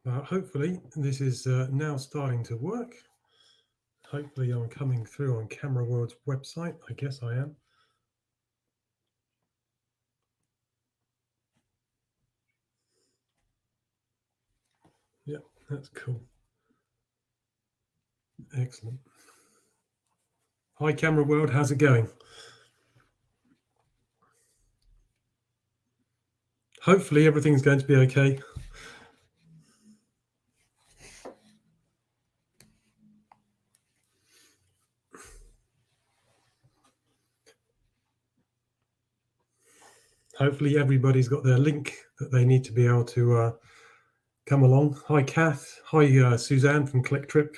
Hopefully this is now starting to work. Hopefully I'm coming through on Camera World's website. I guess I am. Yeah, that's cool. Excellent. Hi Camera World, how's it going? Hopefully everything's going to be okay. Hopefully everybody's got their link that they need to be able to come along. Hi Kath, hi Suzanne from ClickTrip.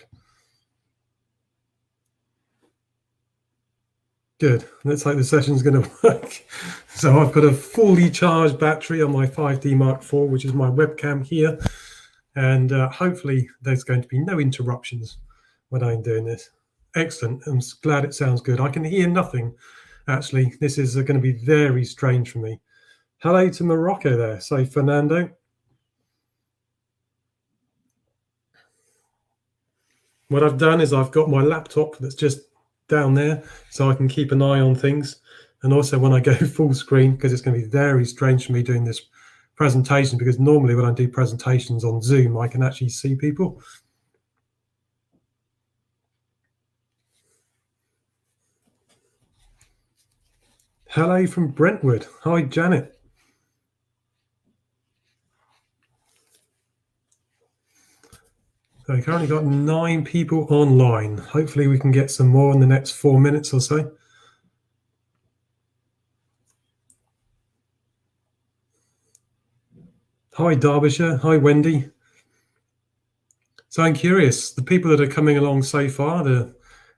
Good, looks like the session's going to work. So I've got a fully charged battery on my 5D Mark IV, which is my webcam here. And hopefully there's going to be no interruptions when I'm doing this. Excellent, I'm glad it sounds good. I can hear nothing, actually. This is going to be very strange for me. Hello to Morocco there, say Fernando. What I've done is I've got my laptop that's just down there so I can keep an eye on things. And also when I go full screen, because it's going to be very strange for me doing this presentation, because normally when I do presentations on Zoom, I can actually see people. Hello from Brentwood. Hi, Janet. So we've currently got 9 people online. Hopefully we can get some more in the next 4 minutes or so. Hi, Derbyshire. Hi, Wendy. So I'm curious, the people that are coming along so far,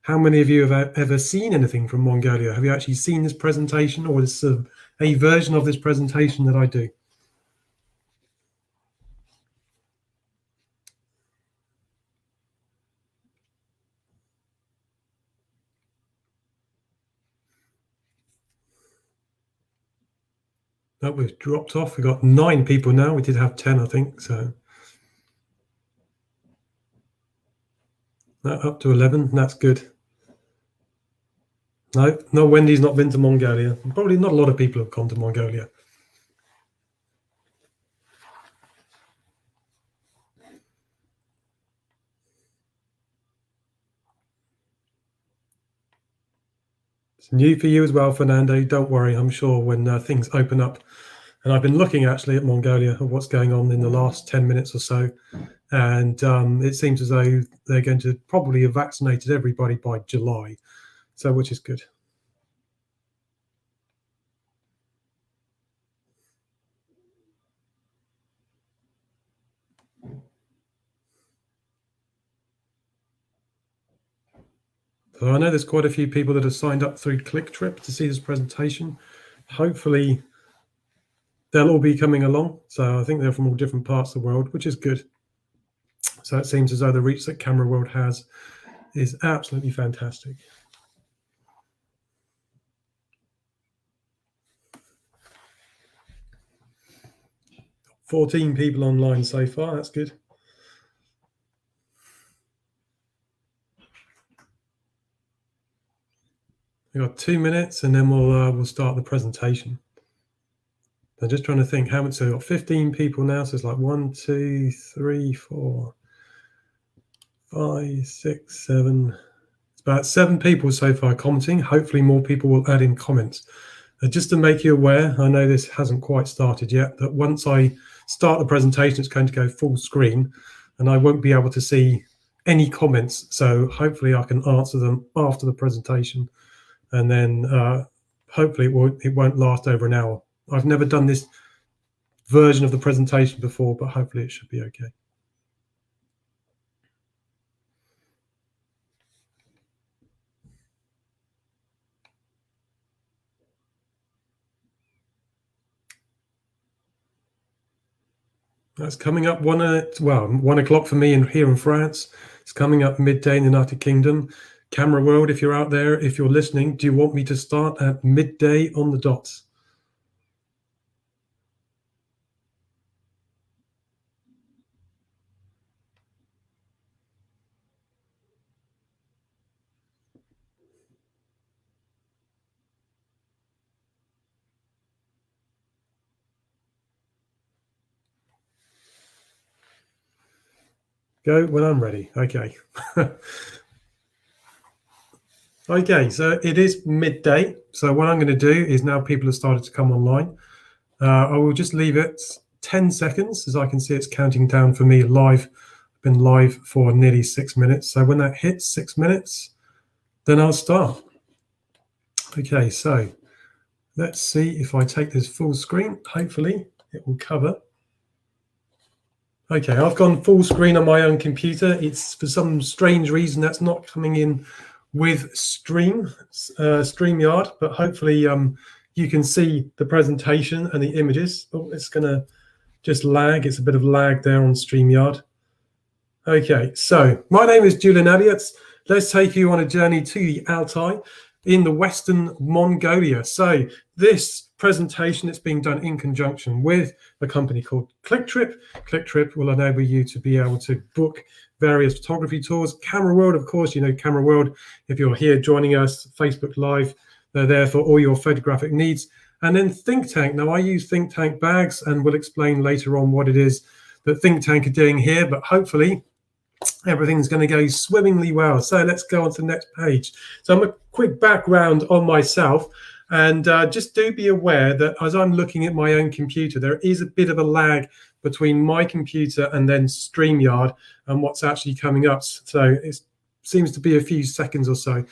how many of you have ever seen anything from Mongolia? Have you actually seen this presentation, or is a version of this presentation that I do? Oh, we've dropped off. We've got 9 people now. We did have 10, I think. So up to 11. That's good. No, Wendy's not been to Mongolia. Probably not a lot of people have gone to Mongolia. It's new for you as well, Fernando. Don't worry. I'm sure when things open up. And I've been looking actually at Mongolia, at what's going on in the last 10 minutes or so. And it seems as though they're going to probably have vaccinated everybody by July. So, which is good. So I know there's quite a few people that have signed up through ClickTrip to see this presentation. Hopefully they'll all be coming along. So I think they're from all different parts of the world, which is good. So it seems as though the reach that Camera World has is absolutely fantastic. 14 people online so far. That's good. We've got 2 minutes and then we'll start the presentation. I'm just trying to think how much. So we've got 15 people now. So it's like 1, 2, 3, 4, 5, 6, 7. It's about 7 people so far commenting. Hopefully more people will add in comments. Just to make you aware, I know this hasn't quite started yet, that once I start the presentation, it's going to go full screen and I won't be able to see any comments. So hopefully I can answer them after the presentation. And then hopefully it won't last over an hour. I've never done this version of the presentation before, but hopefully it should be okay. That's coming up 1 o'clock for me here in France. It's coming up midday in the United Kingdom. Camera World, if you're out there, if you're listening, do you want me to start at midday on the dot? Go when I'm ready. Okay. Okay, so it is midday. So what I'm going to do is, now people have started to come online, I will just leave it 10 seconds. As I can see, it's counting down for me live. I've been live for nearly 6 minutes. So when that hits 6 minutes, then I'll start. Okay, so let's see if I take this full screen. Hopefully it will cover. Okay, I've gone full screen on my own computer. It's, for some strange reason, that's not coming in with StreamYard, but hopefully you can see the presentation and the images. Oh, it's going to just lag. It's a bit of lag there on StreamYard. Okay, so my name is Julian Elliott. Let's take you on a journey to the Altai in the Western Mongolia. So this presentation is being done in conjunction with a company called ClickTrip. ClickTrip will enable you to be able to book various photography tours. Camera World, of course, you know Camera World. If you're here joining us, Facebook Live, they're there for all your photographic needs. And then Think Tank. Now, I use Think Tank bags, and we'll explain later on what it is that Think Tank are doing here, but hopefully everything's going to go swimmingly well. So let's go on to the next page. So I'm a quick background on myself. And just do be aware that as I'm looking at my own computer, there is a bit of a lag between my computer and then StreamYard and what's actually coming up. So it seems to be a few seconds or so.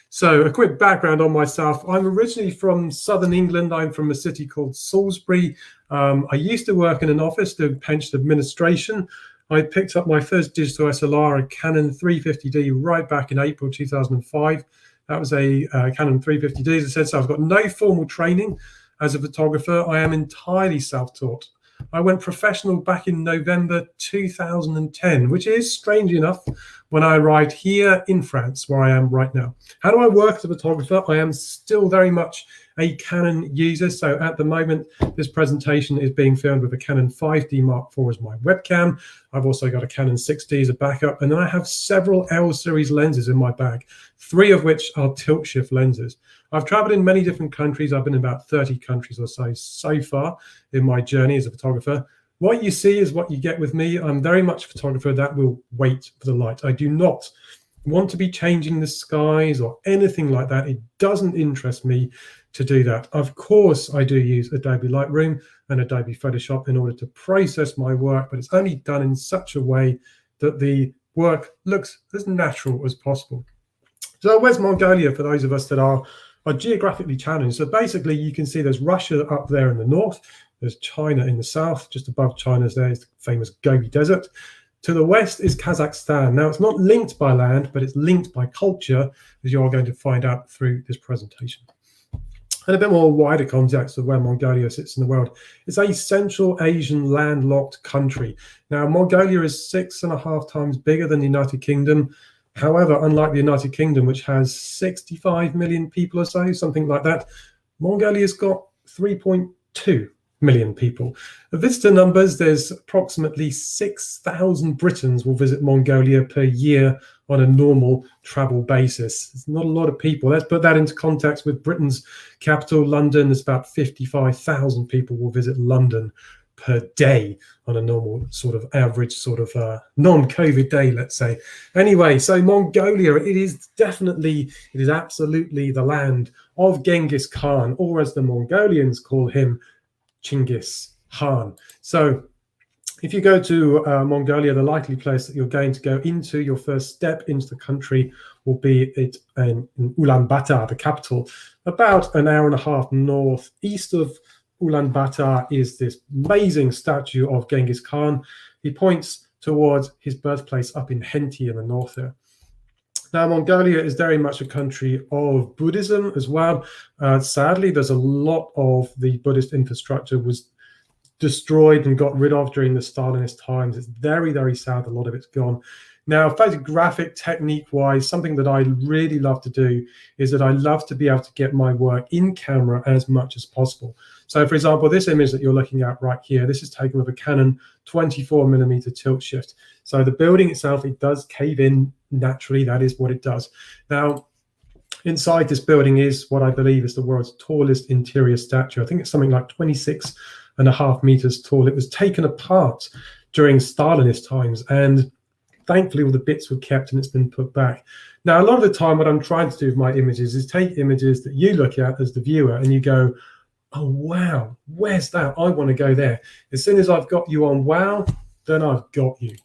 So a quick background on myself. I'm originally from Southern England. I'm from a city called Salisbury. I used to work in an office doing pension administration. I picked up my first digital SLR, a Canon 350D, right back in April 2005. That was a Canon 350D, as I said. So I've got no formal training as a photographer. I am entirely self-taught. I went professional back in November 2010, which is strangely enough when I arrived here in France, where I am right now. How do I work as a photographer? I am still very much a Canon user. So at the moment, this presentation is being filmed with a Canon 5D Mark IV as my webcam. I've also got a Canon 6D as a backup. And then I have several L series lenses in my bag, 3 of which are tilt shift lenses. I've traveled in many different countries. I've been in about 30 countries or so far in my journey as a photographer. What you see is what you get with me. I'm very much a photographer that will wait for the light. I do not want to be changing the skies or anything like that. It doesn't interest me to do that. Of course, I do use Adobe Lightroom and Adobe Photoshop in order to process my work, but it's only done in such a way that the work looks as natural as possible. So where's Mongolia for those of us that are geographically challenged? So basically, you can see there's Russia up there in the north. There's China in the south. Just above China's there is the famous Gobi Desert. To the west is Kazakhstan. Now, it's not linked by land, but it's linked by culture, as you are going to find out through this presentation. And a bit more wider context of where Mongolia sits in the world. It's a Central Asian landlocked country. Now, Mongolia is 6.5 times bigger than the United Kingdom. However, unlike the United Kingdom, which has 65 million people or so, something like that, Mongolia's got 3.2 million people. The visitor numbers, there's approximately 6,000 Britons will visit Mongolia per year on a normal travel basis. It's not a lot of people. Let's put that into context with Britain's capital, London. There's about 55,000 people will visit London per day on a normal sort of average sort of non-COVID day, let's say. Anyway, so Mongolia, it is absolutely the land of Genghis Khan, or as the Mongolians call him, Chinggis Khan. So if you go to Mongolia, the likely place that you're going to go into, your first step into the country will be in Ulaanbaatar, the capital. About an hour and a half northeast of Ulaanbaatar is this amazing statue of Genghis Khan. He points towards his birthplace up in Henti in the north there. Now, Mongolia is very much a country of Buddhism as well. Sadly, there's a lot of the Buddhist infrastructure was destroyed and got rid of during the Stalinist times. It's very, very sad. A lot of it's gone. Now, photographic technique-wise, something that I really love to do is that I love to be able to get my work in camera as much as possible. So, for example, this image that you're looking at right here, this is taken with a Canon 24mm tilt shift. So the building itself, it does cave in naturally. That is what it does. Now, inside this building is what I believe is the world's tallest interior statue. I think it's something like 26.5 meters tall. It was taken apart during Stalinist times, and thankfully all the bits were kept and it's been put back. Now, a lot of the time what I'm trying to do with my images is take images that you look at as the viewer and you go, oh, wow, where's that? I want to go there. As soon as I've got you on wow, then I've got you.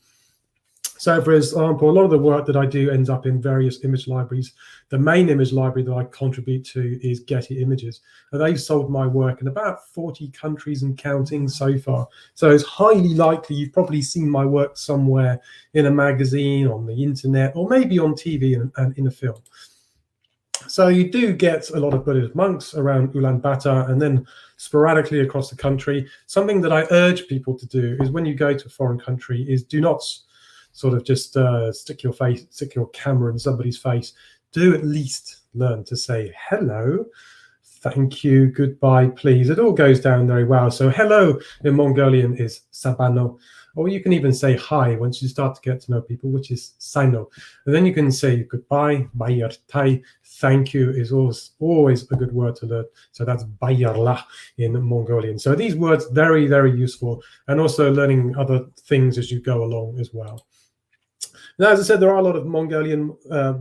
So, for example, a lot of the work that I do ends up in various image libraries. The main image library that I contribute to is Getty Images. And they've sold my work in about 40 countries and counting so far. So it's highly likely you've probably seen my work somewhere in a magazine, on the internet, or maybe on TV and in a film. So you do get a lot of Buddhist monks around Ulaanbaatar and then sporadically across the country. Something that I urge people to do is when you go to a foreign country is do not sort of just stick your camera in somebody's face. Do at least learn to say hello, thank you, goodbye, please. It all goes down very well. So hello in Mongolian is sabano, or you can even say hi once you start to get to know people, which is saino. And then you can say goodbye, bayartai, thank you is always a good word to learn. So that's bayarla in Mongolian. So these words, very, very useful, and also learning other things as you go along as well. Now, as I said, there are a lot of Mongolian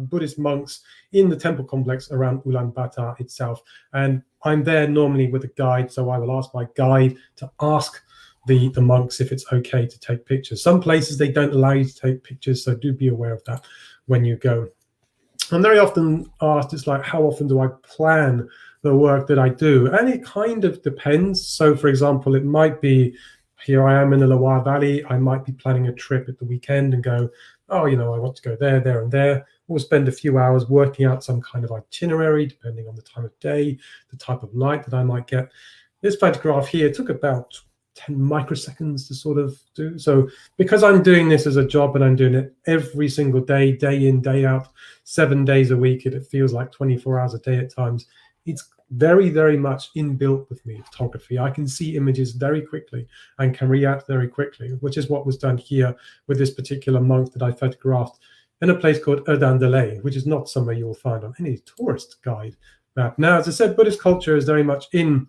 Buddhist monks in the temple complex around Ulaanbaatar itself. And I'm there normally with a guide, so I will ask my guide to ask the monks if it's okay to take pictures. Some places they don't allow you to take pictures, so do be aware of that when you go. I'm very often asked, it's like, how often do I plan the work that I do? And it kind of depends. So, for example, it might be, here I am in the Loire Valley, I might be planning a trip at the weekend and go, oh, you know, I want to go there, there, and there. We'll spend a few hours working out some kind of itinerary, depending on the time of day, the type of light that I might get. This photograph here took about 10 microseconds to sort of do. So because I'm doing this as a job and I'm doing it every single day, day in, day out, 7 days a week, it feels like 24 hours a day at times. It's very, very much inbuilt with me, photography. I can see images very quickly and can react very quickly, which is what was done here with this particular monk that I photographed in a place called Erdandale, which is not somewhere you will find on any tourist guide map. Now, as I said, Buddhist culture is very much in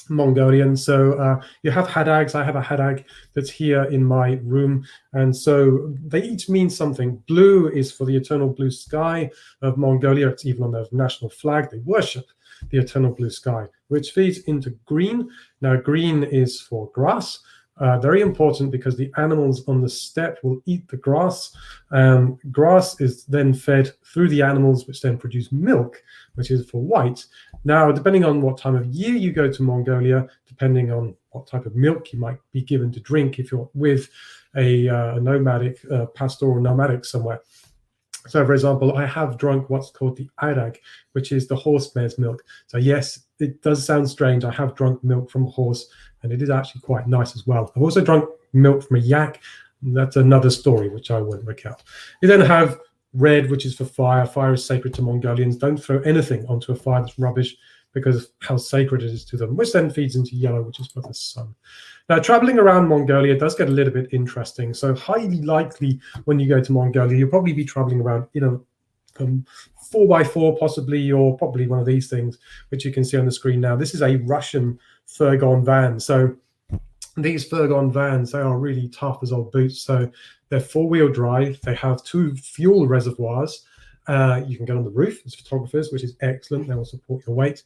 Mongolian. So you have hadags. I have a hadag that's here in my room. And so they each mean something. Blue is for the eternal blue sky of Mongolia. It's even on their national flag. They worship the eternal blue sky, which feeds into green. Now, green is for grass. Very important because the animals on the steppe will eat the grass. Grass is then fed through the animals, which then produce milk, which is for white. Now, depending on what time of year you go to Mongolia, depending on what type of milk you might be given to drink if you're with a nomadic, pastoral nomadic somewhere. So, for example, I have drunk what's called the airag, which is the horse mare's milk. So, yes, it does sound strange. I have drunk milk from a horse, and it is actually quite nice as well. I've also drunk milk from a yak. That's another story, which I won't recount. You then have red, which is for fire. Fire is sacred to Mongolians. Don't throw anything onto a fire that's rubbish because of how sacred it is to them, which then feeds into yellow, which is for the sun. Now, traveling around Mongolia does get a little bit interesting. So highly likely when you go to Mongolia, you'll probably be traveling around, 4x4 possibly, or probably one of these things, which you can see on the screen now. This is a Russian Fergon van. So these Fergon vans, they are really tough as old boots. So they're four-wheel drive. They have 2 fuel reservoirs. You can get on the roof as photographers, which is excellent. They will support your weight.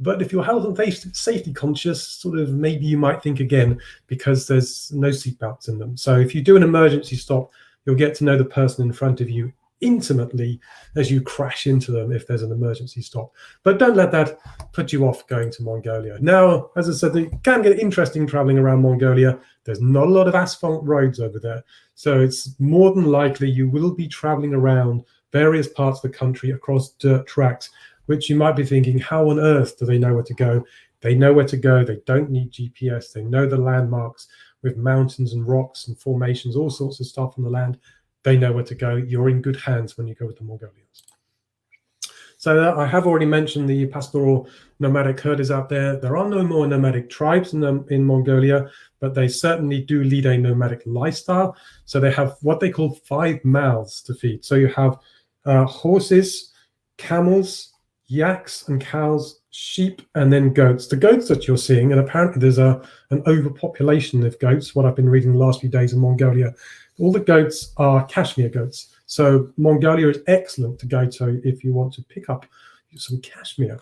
But if you're health and safety conscious, sort of maybe you might think again, because there's no seatbelts in them. So if you do an emergency stop, you'll get to know the person in front of you intimately as you crash into them if there's an emergency stop. But don't let that put you off going to Mongolia. Now, as I said, it can get interesting traveling around Mongolia. There's not a lot of asphalt roads over there. So it's more than likely you will be traveling around various parts of the country across dirt tracks, which you might be thinking, how on earth do they know where to go? They know where to go. They don't need GPS. They know the landmarks with mountains and rocks and formations, all sorts of stuff on the land. They know where to go. You're in good hands when you go with the Mongolians. So I have already mentioned the pastoral nomadic herders out there. There are no more nomadic tribes in Mongolia, but they certainly do lead a nomadic lifestyle. So they have what they call 5 mouths to feed. So you have horses, camels, yaks and cows, sheep, and then goats. The goats that you're seeing, and apparently there's an overpopulation of goats, what I've been reading the last few days in Mongolia. All the goats are cashmere goats. So Mongolia is excellent to go to if you want to pick up some cashmere.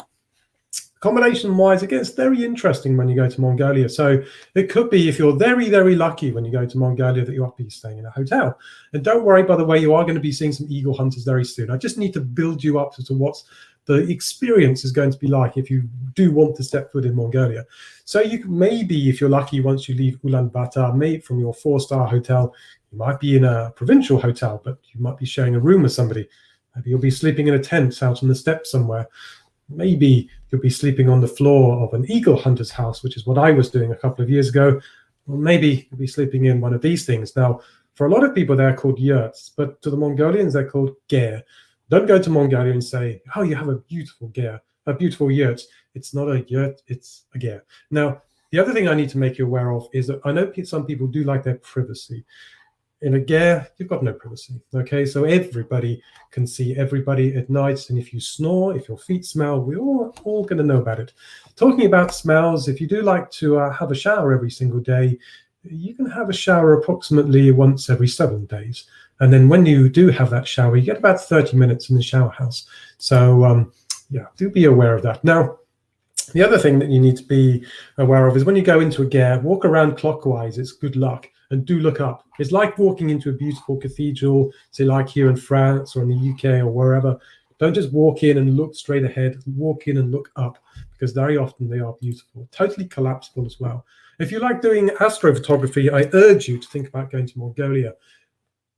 Accommodation-wise, it gets very interesting when you go to Mongolia. So it could be, if you're very, very lucky when you go to Mongolia, that you'll be staying in a hotel. And don't worry, by the way, you are going to be seeing some eagle hunters very soon. I just need to build you up to what the experience is going to be like if you do want to step foot in Mongolia. So you can, maybe, if you're lucky, once you leave Ulaanbaatar, maybe from your 4-star hotel, you might be in a provincial hotel, but you might be sharing a room with somebody. Maybe you'll be sleeping in a tent out on the steppes somewhere. Maybe you'll be sleeping on the floor of an eagle hunter's house, which is what I was doing a couple of years ago. Or maybe you'll be sleeping in one of these things. Now, for a lot of people, they're called yurts, but to the Mongolians, they're called ger. Don't go to Mongolia and say, oh, you have a beautiful ger, a beautiful yurt. It's not a yurt, it's a ger. Now, the other thing I need to make you aware of is that I know some people do like their privacy. In a ger, you've got no privacy, okay? So everybody can see everybody at night, and if you snore, if your feet smell, we're all going to know about it. Talking about smells, if you do like to have a shower every single day, you can have a shower approximately once every 7 days. And then when you do have that shower, you get about 30 minutes in the shower house. So yeah, do be aware of that. Now, the other thing that you need to be aware of is when you go into a ger, walk around clockwise. It's good luck. And do look up. It's like walking into a beautiful cathedral, say like here in France or in the UK or wherever. Don't just walk in and look straight ahead. Walk in and look up, because very often they are beautiful. Totally collapsible as well. If you like doing astrophotography, I urge you to think about going to Mongolia.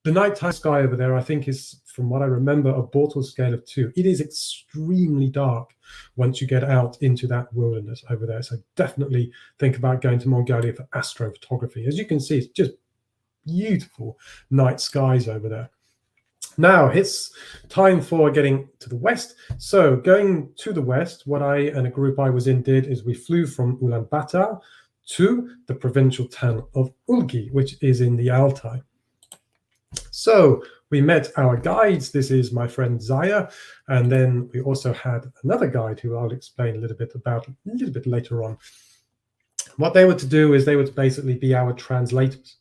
The nighttime sky over there, I think, is, from what I remember, a Bortle scale of 2. It is extremely dark once you get out into that wilderness over there. So definitely think about going to Mongolia for astrophotography. As you can see, it's just beautiful night skies over there. Now it's time for getting to the west. So going to the west, what I and a group I was in did is we flew from Ulaanbaatar to the provincial town of Ulgi, which is in the Altai. So we met our guides. This is my friend Zaya, and then we also had another guide who I'll explain a little bit about a little bit later on. What they were to do is they would basically be our translators.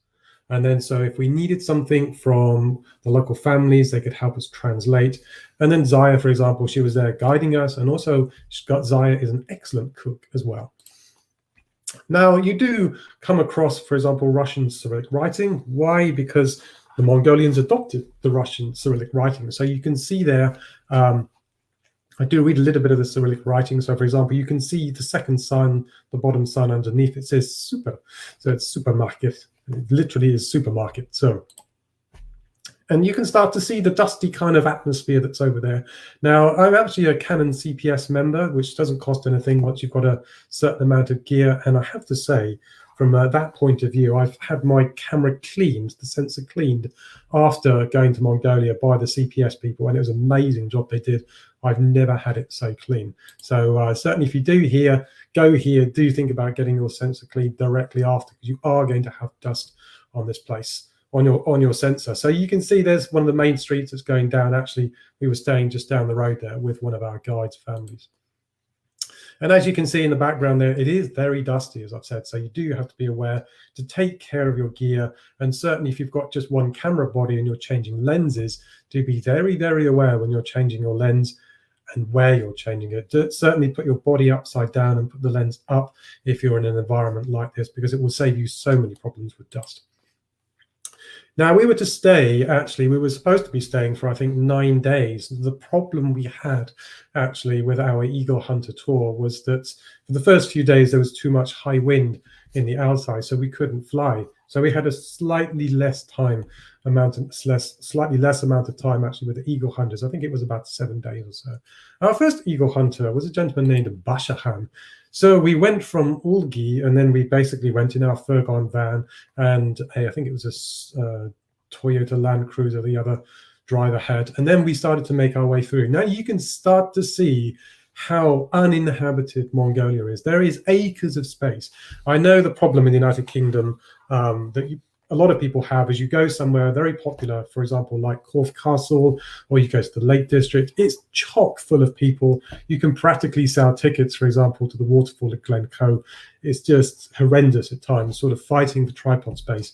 And then so if we needed something from the local families, they could help us translate. And then Zaya, for example, she was there guiding us, and also Zaya is an excellent cook as well. Now, you do come across, for example, Russian Cyrillic writing. Why? Because the Mongolians adopted the Russian Cyrillic writing. So you can see there, I do read a little bit of the Cyrillic writing. So for example, you can see the second sign, the bottom sign underneath, it says super. So it's supermarket. It literally is supermarket. So, and you can start to see the dusty kind of atmosphere that's over there. Now, I'm actually a Canon CPS member, which doesn't cost anything once you've got a certain amount of gear. And I have to say, from that point of view, I've had my camera cleaned, the sensor cleaned, after going to Mongolia by the CPS people, and it was an amazing job they did. I've never had it so clean. So certainly if you do go here, do think about getting your sensor cleaned directly after, because you are going to have dust on this place, on your sensor. So you can see there's one of the main streets that's going down. Actually, we were staying just down the road there with one of our guides' families. And as you can see in the background there, it is very dusty, as I've said. So you do have to be aware to take care of your gear. And certainly if you've got just one camera body and you're changing lenses, do be very, very aware when you're changing your lens and where you're changing it. Certainly put your body upside down and put the lens up if you're in an environment like this, because it will save you so many problems with dust. Now, we were to stay, actually, we were supposed to be staying for, I think, 9 days. The problem we had, actually, with our Eagle Hunter tour was that for the first few days, there was too much high wind in the Altai, so we couldn't fly. So we had a slightly less amount of time, actually, with the Eagle Hunters. I think it was about 7 days or so. Our first Eagle Hunter was a gentleman named Bashahan. So we went from Ulgi, and then we basically went in our Fergon van, and I think it was a Toyota Land Cruiser the other driver had. And then we started to make our way through. Now you can start to see how uninhabited Mongolia is. There is acres of space. I know the problem in the United Kingdom that a lot of people have is you go somewhere very popular, for example, like Corfe Castle, or you go to the Lake District. It's chock full of people. You can practically sell tickets, for example, to the waterfall at Glencoe. It's just horrendous at times, sort of fighting for tripod space.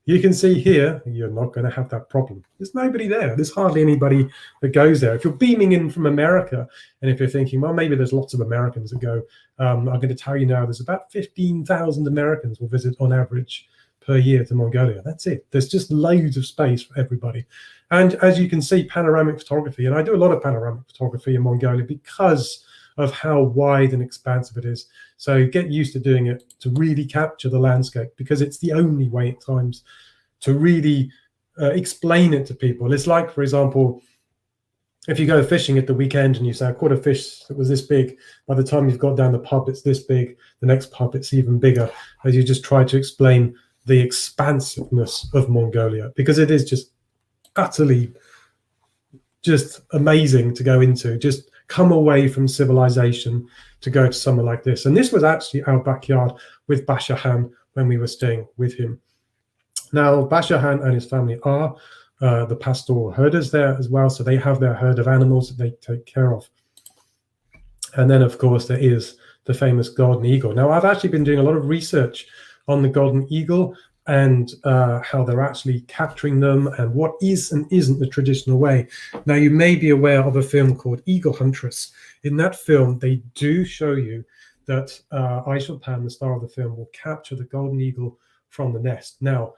You can see here, you're not going to have that problem. There's nobody there. There's hardly anybody that goes there. If you're beaming in from America, and if you're thinking, well, maybe there's lots of Americans that go, I'm going to tell you now, there's about 15,000 Americans will visit on average per year to Mongolia. That's it. There's just loads of space for everybody. And as you can see, panoramic photography, and I do a lot of panoramic photography in Mongolia because of how wide and expansive it is. So get used to doing it to really capture the landscape, because it's the only way at times to really explain it to people. It's like, for example, if you go fishing at the weekend and you say, I caught a fish that was this big, by the time you've got down the pub, it's this big, the next pub, it's even bigger, as you just try to explain the expansiveness of Mongolia, because it is just utterly just amazing to go into. Just come away from civilization to go to somewhere like this. And this was actually our backyard with Bashahan when we were staying with him. Now, Bashahan and his family are the pastoral herders there as well. So they have their herd of animals that they take care of. And then, of course, there is the famous golden eagle. Now, I've actually been doing a lot of research on the golden eagle and how they're actually capturing them and what is and isn't the traditional way. Now, you may be aware of a film called Eagle Huntress. In that film, they do show you that Aishulpan, the star of the film, will capture the golden eagle from the nest. Now,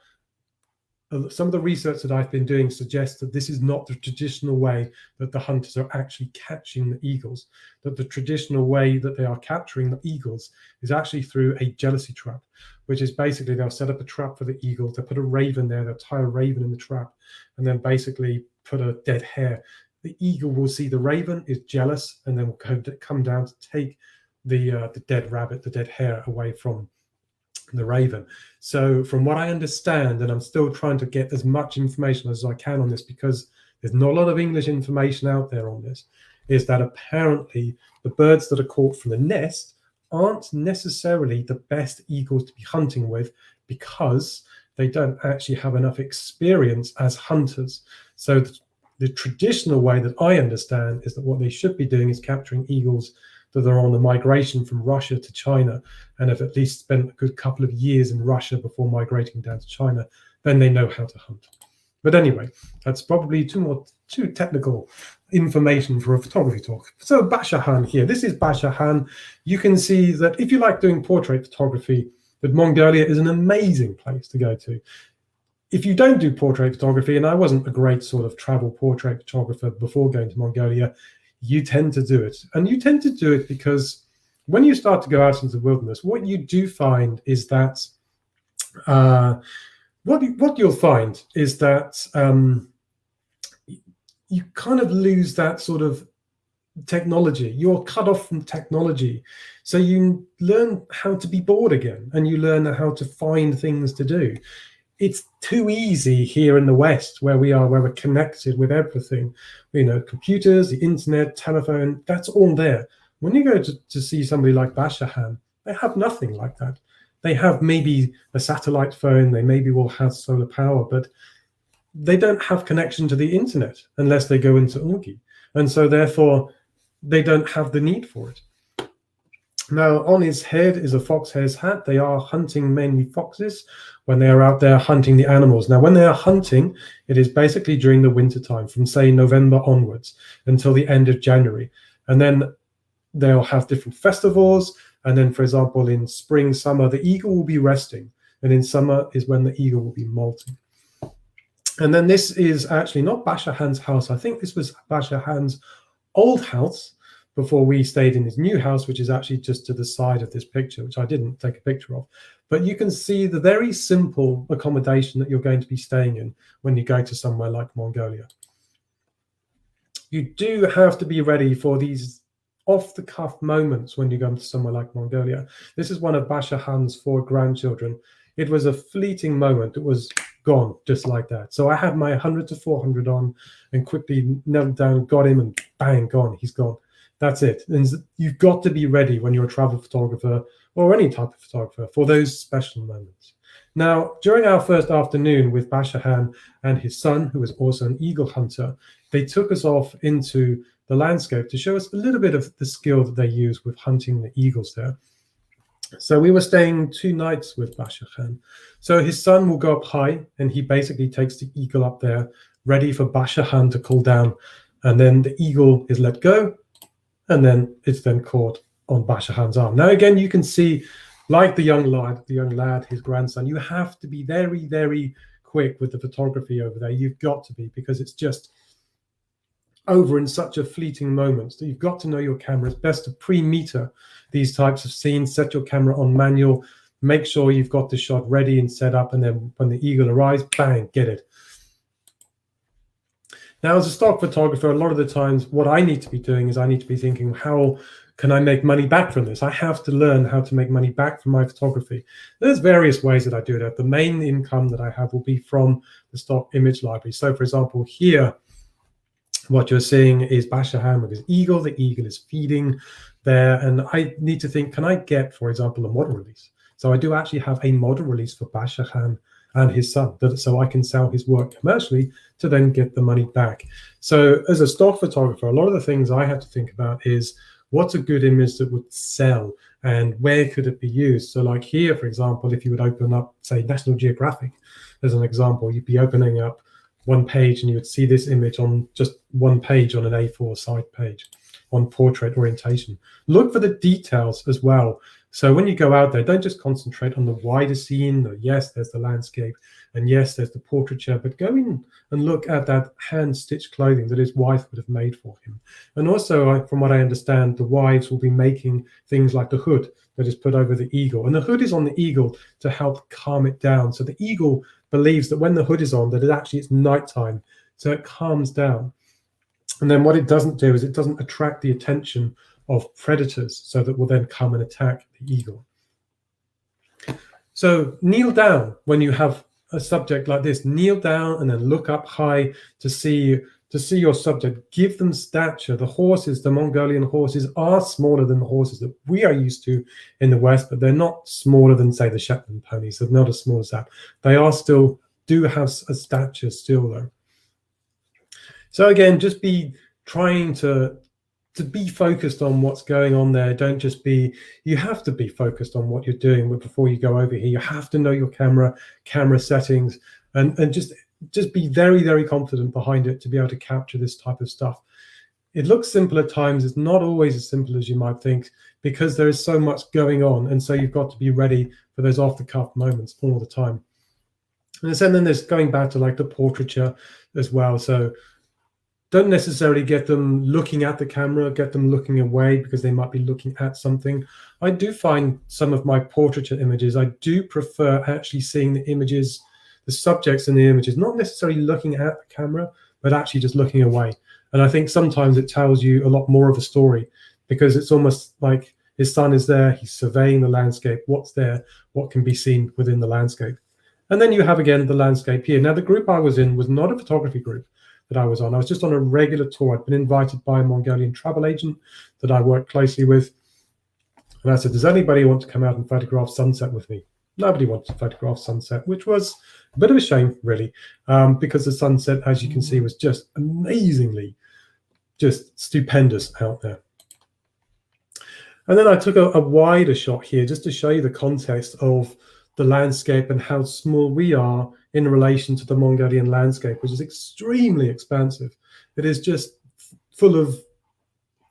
some of the research that I've been doing suggests that this is not the traditional way that the hunters are actually catching the eagles, that the traditional way that they are capturing the eagles is actually through a jealousy trap, which is basically they'll set up a trap for the eagle, they'll put a raven there, they'll tie a raven in the trap, and then basically put a dead hare. The eagle will see the raven, is jealous, and then will come down to take the dead rabbit, the dead hare, away from the raven. So from what I understand, and I'm still trying to get as much information as I can on this because there's not a lot of English information out there on this, is that apparently the birds that are caught from the nest aren't necessarily the best eagles to be hunting with because they don't actually have enough experience as hunters. So the traditional way that I understand is that what they should be doing is capturing eagles that are on the migration from Russia to China and have at least spent a good couple of years in Russia before migrating down to China. Then they know how to hunt. But anyway, that's probably too technical information for a photography talk. So Bashahan here, this is Bashahan. You can see that if you like doing portrait photography, that Mongolia is an amazing place to go to. If you don't do portrait photography, and I wasn't a great sort of travel portrait photographer before going to Mongolia, you tend to do it. And you tend to do it because when you start to go out into the wilderness, what you do find is that what you'll find is that you kind of lose that sort of technology. You're cut off from technology. So you learn how to be bored again, and you learn how to find things to do. It's too easy here in the West where we're connected with everything. You know, computers, the internet, telephone, that's all there. When you go to see somebody like Bashahan, they have nothing like that. They have maybe a satellite phone, they maybe will have solar power, but they don't have connection to the internet unless they go into Ungi. And so therefore, they don't have the need for it. Now, on his head is a fox hare's hat. They are hunting mainly foxes when they are out there hunting the animals. Now, when they are hunting, it is basically during the winter time, from say November onwards until the end of January. And then they'll have different festivals. And then, for example, in spring, summer, the eagle will be resting. And in summer is when the eagle will be molting. And then this is actually not Bashahan's house. I think this was Bashahan's old house before we stayed in his new house, which is actually just to the side of this picture, which I didn't take a picture of. But you can see the very simple accommodation that you're going to be staying in when you go to somewhere like Mongolia. You do have to be ready for these off-the-cuff moments when you go to somewhere like Mongolia. This is one of Bashahan's 4 grandchildren. It was a fleeting moment. It was gone just like that. So I had my 100 to 400 on and quickly knelt down, got him, and bang, gone. He's gone. That's it. And you've got to be ready when you're a travel photographer or any type of photographer for those special moments. Now, during our first afternoon with Bashahan and his son, who was also an eagle hunter, they took us off into the landscape to show us a little bit of the skill that they use with hunting the eagles there. So we were staying 2 nights with Bashahan. So his son will go up high, and he basically takes the eagle up there, ready for Bashahan to call down. And then the eagle is let go, and then it's then caught on Bashahan's arm. Now, again, you can see, like the young lad, his grandson, you have to be very, very quick with the photography over there. You've got to be, because it's just over in such a fleeting moment. So you've got to know your camera. It's best to pre-meter these types of scenes, set your camera on manual, make sure you've got the shot ready and set up, and then when the eagle arrives, bang, get it. Now, as a stock photographer, a lot of the times what I need to be doing is I need to be thinking, how can I make money back from this? I have to learn how to make money back from my photography. There's various ways that I do that. The main income that I have will be from the stock image library. So, for example, here, what you're seeing is Bashahan with his eagle. The eagle is feeding there, and I need to think, can I get, for example, a model release? So I do actually have a model release for Bashahan and his son, so I can sell his work commercially to then get the money back. So as a stock photographer, a lot of the things I have to think about is, what's a good image that would sell, and where could it be used? So like here, for example, if you would open up, say, National Geographic as an example, you'd be opening up one page and you would see this image on just one page on an A4 side page on portrait orientation. Look for the details as well. So when you go out there, don't just concentrate on the wider scene. Yes, there's the landscape, and yes, there's the portraiture, but go in and look at that hand-stitched clothing that his wife would have made for him. And also, from what I understand, the wives will be making things like the hood that is put over the eagle. And the hood is on the eagle to help calm it down. So the eagle believes that when the hood is on, that it's nighttime, so it calms down. And then what it doesn't do is it doesn't attract the attention of predators, so that will then come and attack the eagle. So kneel down when you have a subject like this. Kneel down and then look up high to see your subject. Give them stature. The horses, the Mongolian horses, are smaller than the horses that we are used to in the West, but they're not smaller than, say, the Shetland ponies. They're not as small as that. They are still do have a stature still, though. So again, just be trying to be focused on what's going on there. Don't just be, you have to be focused on what you're doing before you go over here. You have to know your camera settings, and just be very, very confident behind it to be able to capture this type of stuff. It looks simple at times. It's not always as simple as you might think, because there is so much going on, and so you've got to be ready for those off-the-cuff moments all the time. And then there's going back to like the portraiture as well. So don't necessarily get them looking at the camera, get them looking away because they might be looking at something. I do find some of my portraiture images, I do prefer actually seeing the images, the subjects in the images, not necessarily looking at the camera, but actually just looking away. And I think sometimes it tells you a lot more of a story, because it's almost like his son is there, he's surveying the landscape, what's there, what can be seen within the landscape. And then you have, again, the landscape here. Now, the group I was in was not a photography group that I was on. I was just on a regular tour. I'd been invited by a Mongolian travel agent that I worked closely with. And I said, does anybody want to come out and photograph sunset with me? Nobody wanted to photograph sunset, which was a bit of a shame, really, because the sunset, as you can see, was just amazingly, just stupendous out there. And then I took a wider shot here just to show you the context of the landscape and how small we are in relation to the Mongolian landscape, which is extremely expansive. It is just full of,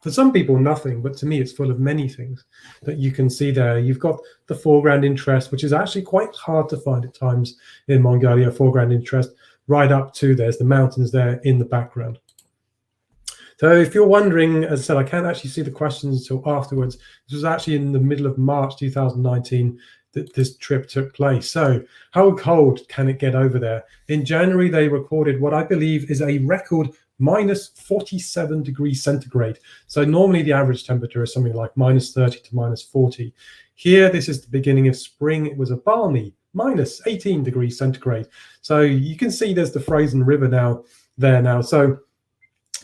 for some people, nothing, but to me, it's full of many things that you can see there. You've got the foreground interest, which is actually quite hard to find at times in Mongolia, foreground interest, right up to there's the mountains there in the background. So if you're wondering, as I said, I can't actually see the questions until afterwards. This was actually in the middle of March 2019 that this trip took place. So how cold can it get over there? In January, they recorded what I believe is a record minus 47 degrees centigrade. So normally the average temperature is something like minus 30 to minus 40. Here, this is the beginning of spring. It was a balmy minus 18 degrees centigrade. So you can see there's the frozen river now. So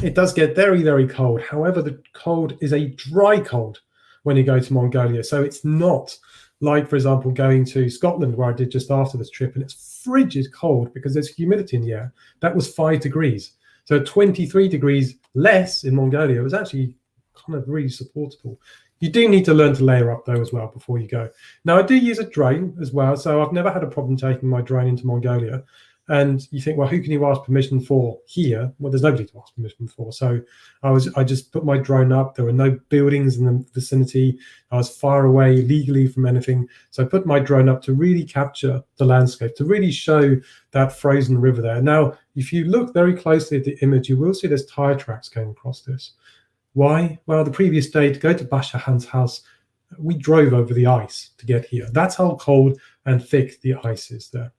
it does get very, very cold. However, the cold is a dry cold when you go to Mongolia. So it's not like, for example, going to Scotland, where I did just after this trip, and it's frigid cold because there's humidity in the air. That was 5 degrees. So 23 degrees less in Mongolia was actually kind of really supportable. You do need to learn to layer up, though, as well, before you go. Now, I do use a drone as well, so I've never had a problem taking my drone into Mongolia. And you think, well, who can you ask permission for here? Well, there's nobody to ask permission for. So I just put my drone up. There were no buildings in the vicinity. I was far away legally from anything. So I put my drone up to really capture the landscape, to really show that frozen river there. Now, if you look very closely at the image, you will see there's tire tracks going across this. Why? Well, the previous day, to go to Bashahan's house, we drove over the ice to get here. That's how cold and thick the ice is there.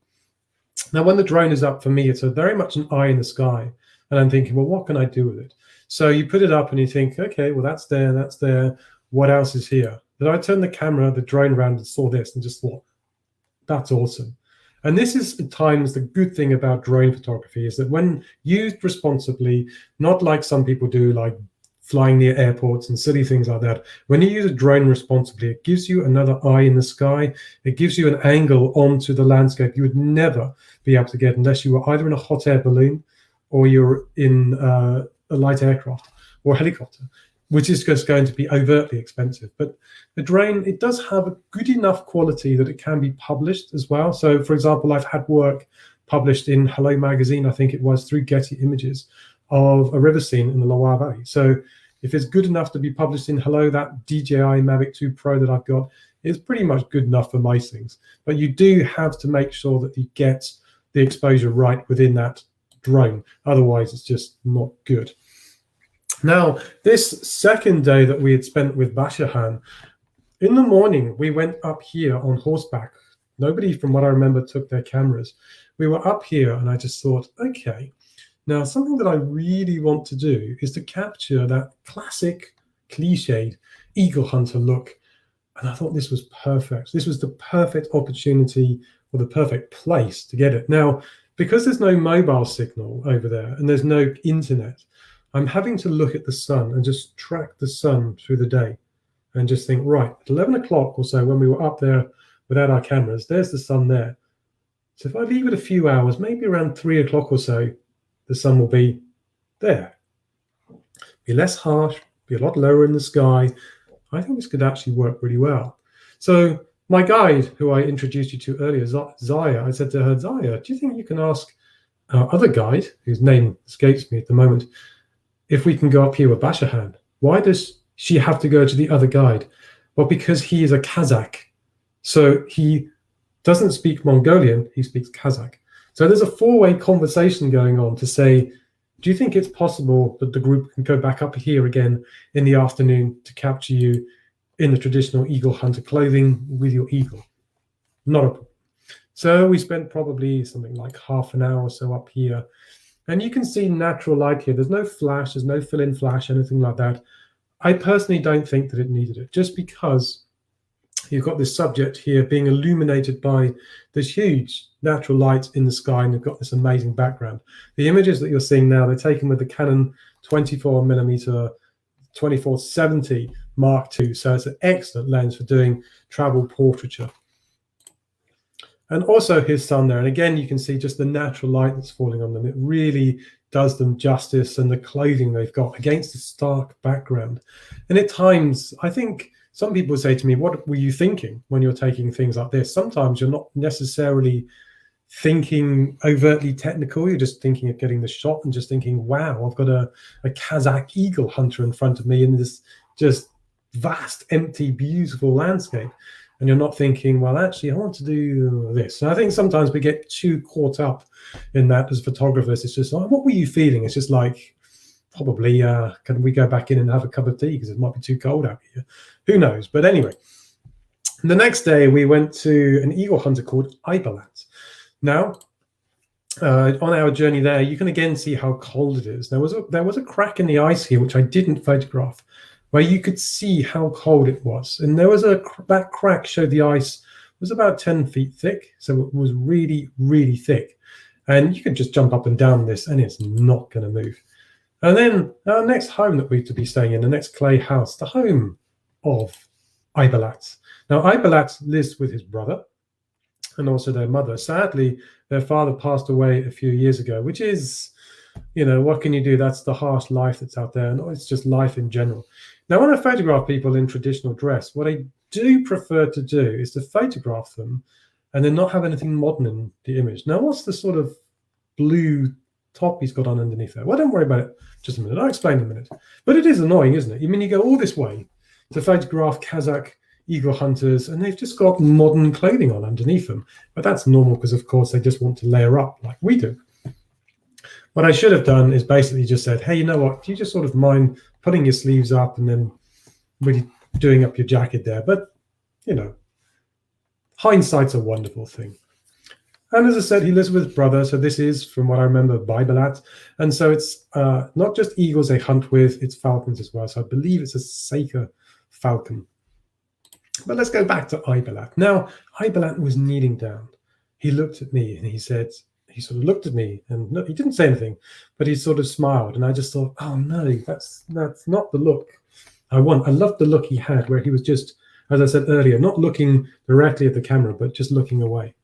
Now, when the drone is up, for me, it's very much an eye in the sky. And I'm thinking, well, what can I do with it? So you put it up and you think, okay, well, that's there, that's there. What else is here? Then I turned the drone around and saw this and just thought, that's awesome. And this is at times the good thing about drone photography, is that when used responsibly, not like some people do, like flying near airports and silly things like that. When you use a drone responsibly, it gives you another eye in the sky. It gives you an angle onto the landscape you would never be able to get unless you were either in a hot air balloon or you're in a light aircraft or a helicopter, which is just going to be overtly expensive. But the drone, it does have a good enough quality that it can be published as well. So, for example, I've had work published in Hello magazine, I think it was, through Getty Images, of a river scene in the Loire Valley. So if it's good enough to be published in Hello, that DJI Mavic 2 Pro that I've got is pretty much good enough for most things. But you do have to make sure that you get the exposure right within that drone. Otherwise, it's just not good. Now, this second day that we had spent with Bashahan, in the morning, we went up here on horseback. Nobody, from what I remember, took their cameras. We were up here, and I just thought, okay, now, something that I really want to do is to capture that classic, cliched eagle hunter look. And I thought this was perfect. This was the perfect opportunity, or the perfect place to get it. Now, because there's no mobile signal over there and there's no internet, I'm having to look at the sun and just track the sun through the day and just think, right, at 11 o'clock or so, when we were up there without our cameras, there's the sun there. So if I leave it a few hours, maybe around 3 o'clock or so, the sun will be there. Be less harsh, be a lot lower in the sky. I think this could actually work really well. So my guide, who I introduced you to earlier, Zaya, I said to her, Zaya, do you think you can ask our other guide, whose name escapes me at the moment, if we can go up here with Bashahan? Why does she have to go to the other guide? Well, because he is a Kazakh. So he doesn't speak Mongolian, he speaks Kazakh. So there's a four-way conversation going on to say, do you think it's possible that the group can go back up here again in the afternoon to capture you in the traditional eagle hunter clothing with your eagle? Not a problem. So we spent probably something like half an hour or so up here. And you can see natural light here. There's no flash, there's no fill-in flash, anything like that. I personally don't think that it needed it, just because you've got this subject here being illuminated by this huge natural light in the sky, and you've got this amazing background. The images that you're seeing now, they're taken with the Canon 24mm 2470 Mark II. So it's an excellent lens for doing travel portraiture. And also his sun there. And again, you can see just the natural light that's falling on them. It really does them justice, and the clothing they've got against the stark background. And at times, I think some people say to me, what were you thinking when you're taking things like this? Sometimes you're not necessarily thinking overtly technical. You're just thinking of getting the shot and just thinking, wow, I've got a Kazakh eagle hunter in front of me in this just vast, empty, beautiful landscape. And you're not thinking, well, actually, I want to do this. And I think sometimes we get too caught up in that as photographers. It's just like, what were you feeling? It's just like, probably, can we go back in and have a cup of tea because it might be too cold out here? Who knows? But anyway, the next day we went to an eagle hunter called Ipalat. Now, on our journey there, you can again see how cold it is. There was a crack in the ice here, which I didn't photograph, where you could see how cold it was. And there was that crack showed the ice was about 10 feet thick. So it was really, really thick. And you could just jump up and down this and it's not going to move. And then our next home that we to be staying in, the next clay house, the home of Ipalat. Now, Ipalat lives with his brother and also their mother. Sadly, their father passed away a few years ago, which is, what can you do? That's the harsh life that's out there, and it's just life in general. Now, when I photograph people in traditional dress, what I do prefer to do is to photograph them and then not have anything modern in the image. Now, what's the sort of blue top he's got on underneath there? Well, don't worry about it. Just a minute. I'll explain in a minute. But it is annoying, isn't it? I mean, you go all this way to photograph Kazakh eagle hunters, and they've just got modern clothing on underneath them. But that's normal because, of course, they just want to layer up like we do. What I should have done is basically just said, hey, you know what? Do you just sort of mind putting your sleeves up and then really doing up your jacket there? But, hindsight's a wonderful thing. And as I said, he lives with his brother. So this is, from what I remember, Ipalat. And so it's not just eagles they hunt with, it's falcons as well. So I believe it's a Saker falcon. But let's go back to Ipalat. Now, Ipalat was kneeling down. He looked at me and he said, he sort of looked at me and no, he didn't say anything, but he sort of smiled. And I just thought, oh no, that's not the look I want. I loved the look he had where he was just, as I said earlier, not looking directly at the camera, but just looking away.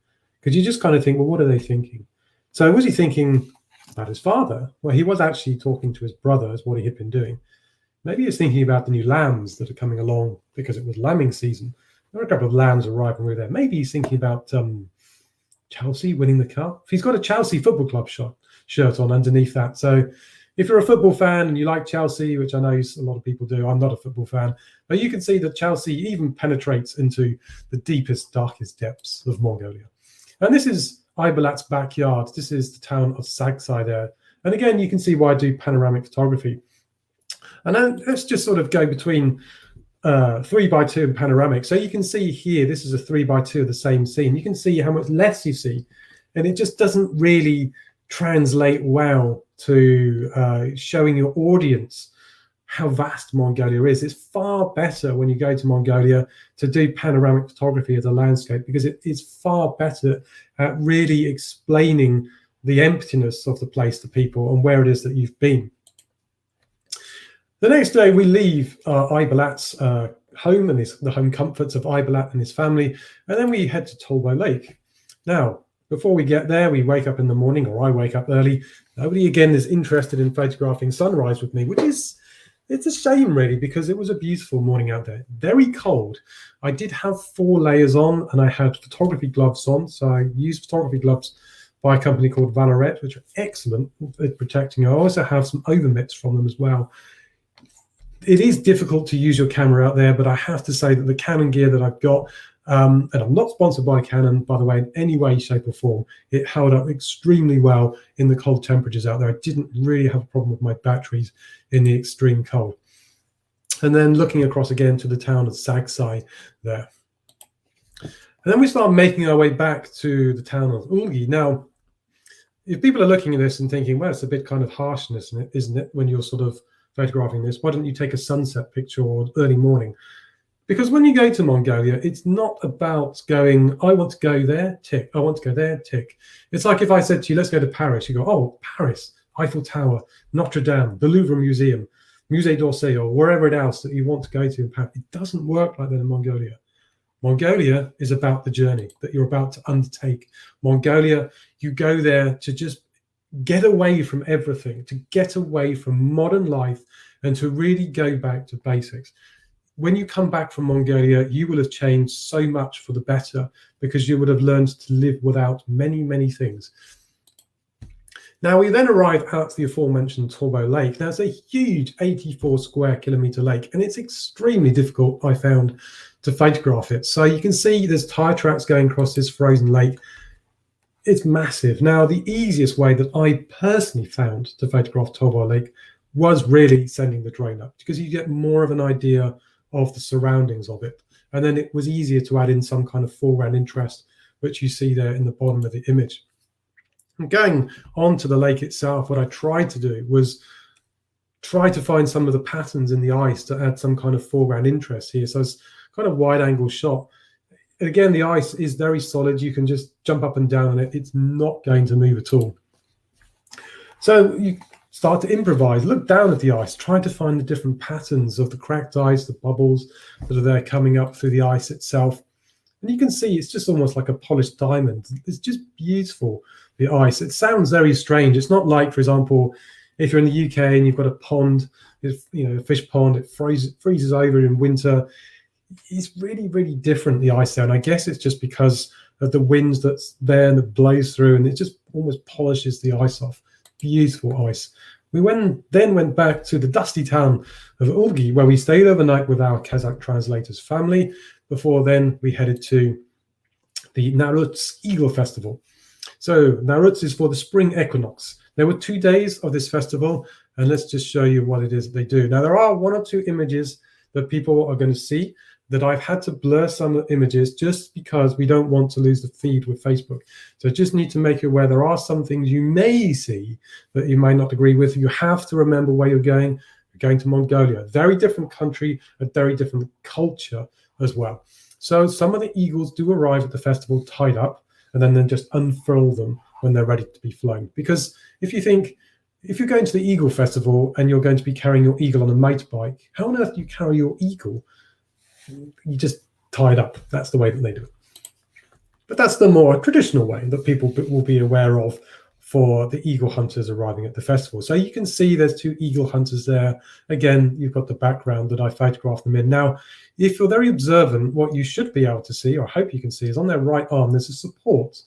Because you just kind of think, well, what are they thinking? So was he thinking about his father? Well, he was actually talking to his brother, as what he had been doing. Maybe he was thinking about the new lambs that are coming along because it was lambing season. There were a couple of lambs arriving over there. Maybe he's thinking about Chelsea winning the cup. He's got a Chelsea Football Club shirt on underneath that. So if you're a football fan and you like Chelsea, which I know a lot of people do, I'm not a football fan, but you can see that Chelsea even penetrates into the deepest, darkest depths of Mongolia. And this is Ipalat's backyard. This is the town of Sagsai there. And again, you can see why I do panoramic photography. And then let's just sort of go between 3x2 and panoramic. So you can see here, this is a 3x2 of the same scene. You can see how much less you see. And it just doesn't really translate well to showing your audience how vast Mongolia is. It's far better when you go to Mongolia to do panoramic photography of the landscape because it is far better at really explaining the emptiness of the place to people and where it is that you've been. The next day we leave Ipalat's home and the home comforts of Ipalat and his family, and then we head to Tolbo Lake. Now, before we get there, we wake up in the morning, or I wake up early. Nobody again is interested in photographing sunrise with me, which is, it's a shame really, because it was a beautiful morning out there. Very cold. I did have 4 layers on and I had photography gloves on. So I used photography gloves by a company called Valoret, which are excellent at protecting. I also have some overmitts from them as well. It is difficult to use your camera out there, but I have to say that the Canon gear that I've got, and I'm not sponsored by Canon, by the way, in any way, shape or form, it held up extremely well in the cold temperatures out there. I didn't really have a problem with my batteries in the extreme cold. And then looking across again to the town of Sagsai there. And then we start making our way back to the town of Ulgi. Now, if people are looking at this and thinking, well, it's a bit kind of harshness, isn't it, when you're sort of photographing this, why don't you take a sunset picture or early morning? Because when you go to Mongolia, it's not about going, I want to go there, tick. I want to go there, tick. It's like if I said to you, let's go to Paris. You go, oh, Paris, Eiffel Tower, Notre Dame, the Louvre Museum, Musée d'Orsay, or wherever else that you want to go to in Paris. It doesn't work like that in Mongolia. Mongolia is about the journey that you're about to undertake. Mongolia, you go there to just get away from everything, to get away from modern life and to really go back to basics. When you come back from Mongolia, you will have changed so much for the better because you would have learned to live without many, many things. Now, we then arrive at the aforementioned Tolbo Lake. Now, it's a huge 84 square kilometer lake, and it's extremely difficult, I found, to photograph it. So you can see there's tire tracks going across this frozen lake. It's massive. Now, the easiest way that I personally found to photograph Tolbo Lake was really sending the drone up because you get more of an idea of the surroundings of it. And then it was easier to add in some kind of foreground interest, which you see there in the bottom of the image. And going on to the lake itself, what I tried to do was try to find some of the patterns in the ice to add some kind of foreground interest here. So it's kind of wide angle shot. And again, the ice is very solid. You can just jump up and down on it. It's not going to move at all. So start to improvise, look down at the ice, try to find the different patterns of the cracked ice, the bubbles that are there coming up through the ice itself. And you can see it's just almost like a polished diamond. It's just beautiful, the ice. It sounds very strange. It's not like, for example, if you're in the UK and you've got a pond, a fish pond, it freezes over in winter. It's really, really different, the ice there. And I guess it's just because of the winds that's there and that blows through, and it just almost polishes the ice off. Beautiful ice. We then went back to the dusty town of Ulgi, where we stayed overnight with our Kazakh translator's family. Before then, we headed to the Naruts Eagle Festival. So Naruts is for the spring equinox. There were 2 days of this festival, and let's just show you what it is that they do. Now, there are 1 or 2 images that people are going to see that I've had to blur some images just because we don't want to lose the feed with Facebook. So just need to make you aware there are some things you may see that you may not agree with. You have to remember where you're going. You're going to Mongolia, a very different country, a very different culture as well. So some of the eagles do arrive at the festival tied up, and then just unfurl them when they're ready to be flown. Because if you're going to the Eagle Festival and you're going to be carrying your eagle on a motorbike, how on earth do you carry your eagle? You just tie it up. That's the way that they do it. But that's the more traditional way that people will be aware of for the eagle hunters arriving at the festival. So you can see there's 2 eagle hunters there. Again, you've got the background that I photographed them in. Now, if you're very observant, what you should be able to see, or hope you can see, is on their right arm, there's a support.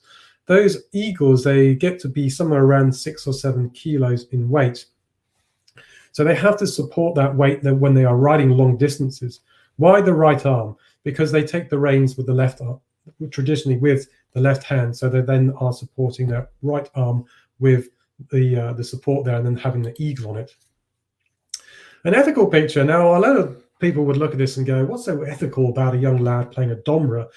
Those eagles, they get to be somewhere around 6 or 7 kilos in weight. So they have to support that weight when they are riding long distances. Why the right arm? Because they take the reins with the left arm, traditionally with the left hand. So they then are supporting their right arm with the support there, and then having the eagle on it. An ethical picture. Now, a lot of people would look at this and go, what's so ethical about a young lad playing a domra?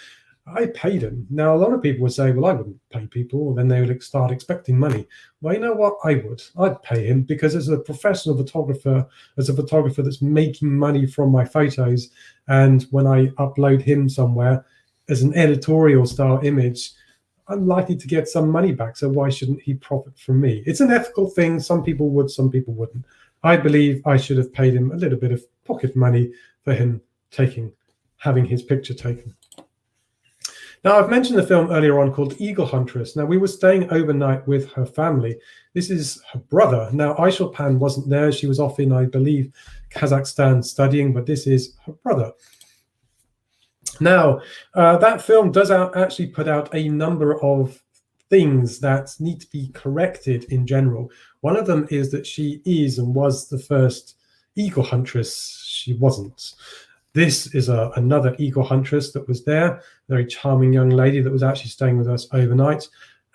I paid him. Now, a lot of people would say, well, I wouldn't pay people. And then they would start expecting money. Well, you know what? I would. I'd pay him, because as a professional photographer, as a photographer that's making money from my photos, and when I upload him somewhere as an editorial style image, I'm likely to get some money back. So why shouldn't he profit from me? It's an ethical thing. Some people would, some people wouldn't. I believe I should have paid him a little bit of pocket money for him having his picture taken. Now, I've mentioned a film earlier on called Eagle Huntress. Now, we were staying overnight with her family. This is her brother. Now, Aishalpan wasn't there. She was off in, I believe, Kazakhstan studying, but this is her brother. Now, that film does actually put out a number of things that need to be corrected in general. One of them is that she is and was the first eagle huntress. She wasn't. This is another eagle huntress that was there, very charming young lady that was actually staying with us overnight.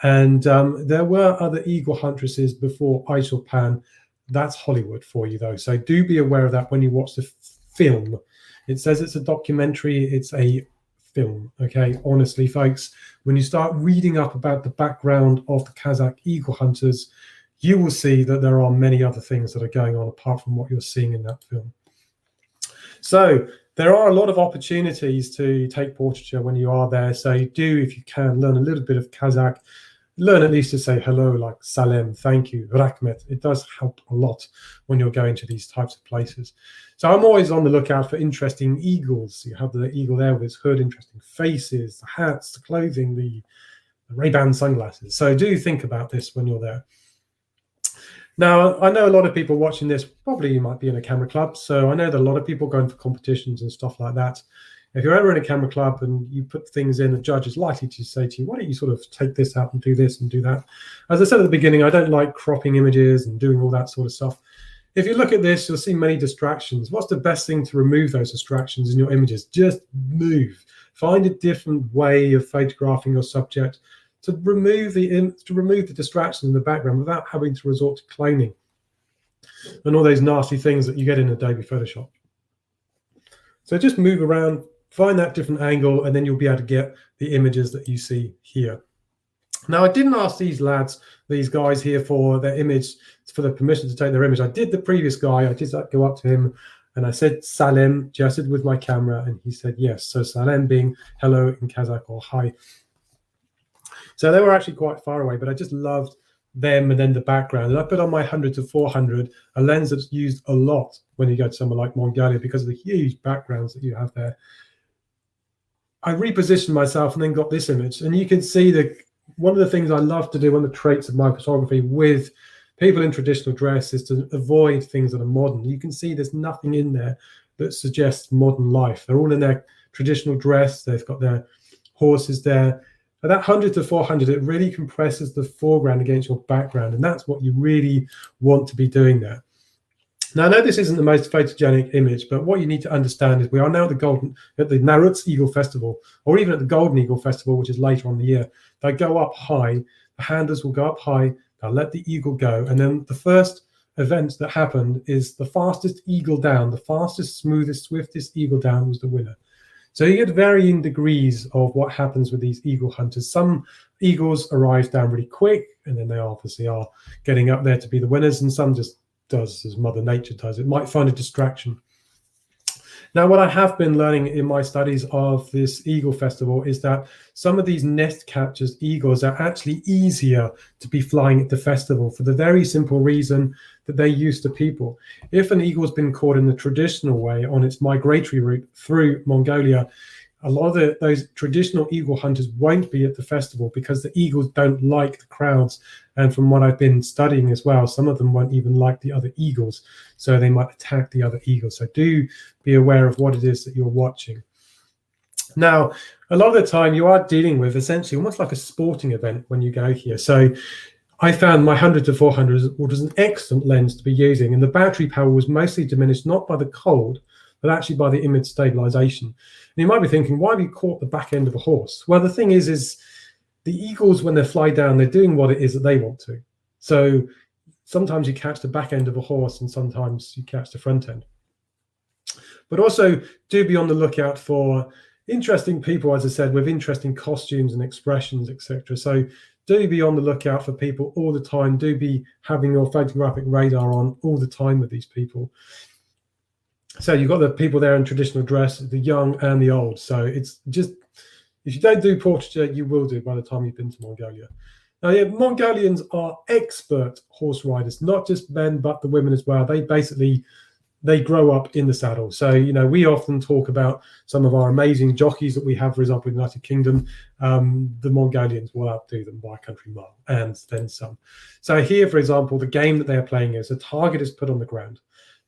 And there were other eagle huntresses before Aishalpan. That's Hollywood for you, though. So do be aware of that when you watch the film. It says it's a documentary. It's a film, okay? Honestly, folks, when you start reading up about the background of the Kazakh eagle hunters, you will see that there are many other things that are going on apart from what you're seeing in that film. So there are a lot of opportunities to take portraiture when you are there. So you do, if you can, learn a little bit of Kazakh. Learn at least to say hello, like salem, thank you, rahmet. It does help a lot when you're going to these types of places. So I'm always on the lookout for interesting eagles. You have the eagle there with its hood, interesting faces, the hats, the clothing, the Ray-Ban sunglasses. So do think about this when you're there. Now, I know a lot of people watching this, probably you might be in a camera club. So I know that a lot of people going for competitions and stuff like that. If you're ever in a camera club and you put things in, the judge is likely to say to you, why don't you sort of take this out and do this and do that? As I said at the beginning, I don't like cropping images and doing all that sort of stuff. If you look at this, you'll see many distractions. What's the best thing to remove those distractions in your images? Just move. Find a different way of photographing your subject to remove the distraction in the background without having to resort to cloning and all those nasty things that you get in Adobe Photoshop. So just move around, find that different angle, and then you'll be able to get the images that you see here. Now, I didn't ask these guys here for their image, for the permission to take their image. I did the previous guy. I did go up to him and I said Salem, gestured with my camera, and he said yes. So Salem being hello in Kazakh or hi. So they were actually quite far away, but I just loved them and then the background. And I put on my 100 to 400, a lens that's used a lot when you go to somewhere like Mongolia because of the huge backgrounds that you have there. I repositioned myself and then got this image. And you can see that one of the things I love to do, one of the traits of my photography with people in traditional dress is to avoid things that are modern. You can see there's nothing in there that suggests modern life. They're all in their traditional dress. They've got their horses there. At that 100 to 400, it really compresses the foreground against your background. And that's what you really want to be doing there. Now, I know this isn't the most photogenic image, but what you need to understand is we are now at the Narutz Eagle Festival, or even at the Golden Eagle Festival, which is later on in the year. They go up high, the handlers will go up high, they'll let the eagle go. And then the first event that happened is the fastest eagle down, the fastest, smoothest, swiftest eagle down was the winner. So you get varying degrees of what happens with these eagle hunters. Some eagles arrive down really quick, and then they obviously are getting up there to be the winners, and some just does as Mother Nature does. It might find a distraction. Now, what I have been learning in my studies of this Eagle Festival is that some of these nest captures eagles are actually easier to be flying at the festival for the very simple reason that they're used to people. If an eagle's been caught in the traditional way on its migratory route through Mongolia, a lot of those traditional eagle hunters won't be at the festival because the eagles don't like the crowds. And from what I've been studying as well, some of them won't even like the other eagles. So they might attack the other eagles. So do be aware of what it is that you're watching. Now, a lot of the time you are dealing with essentially almost like a sporting event when you go here. So I found my 100 to 400 was an excellent lens to be using. And the battery power was mostly diminished, not by the cold, but actually by the image stabilization. And you might be thinking, why have you caught the back end of a horse? Well, the thing is the eagles, when they fly down, they're doing what it is that they want to. So sometimes you catch the back end of a horse and sometimes you catch the front end. But also do be on the lookout for interesting people, as I said, with interesting costumes and expressions, etc. So do be on the lookout for people all the time. Do be having your photographic radar on all the time with these people. So you've got the people there in traditional dress, the young and the old. So it's just, if you don't do portraiture, you will do by the time you've been to Mongolia. Now, yeah, Mongolians are expert horse riders, not just men, but the women as well. They grow up in the saddle. So, you know, we often talk about some of our amazing jockeys that we have, for example, in the United Kingdom. The Mongolians will outdo them by a country mile and then some. So here, for example, the game that they are playing is a target is put on the ground.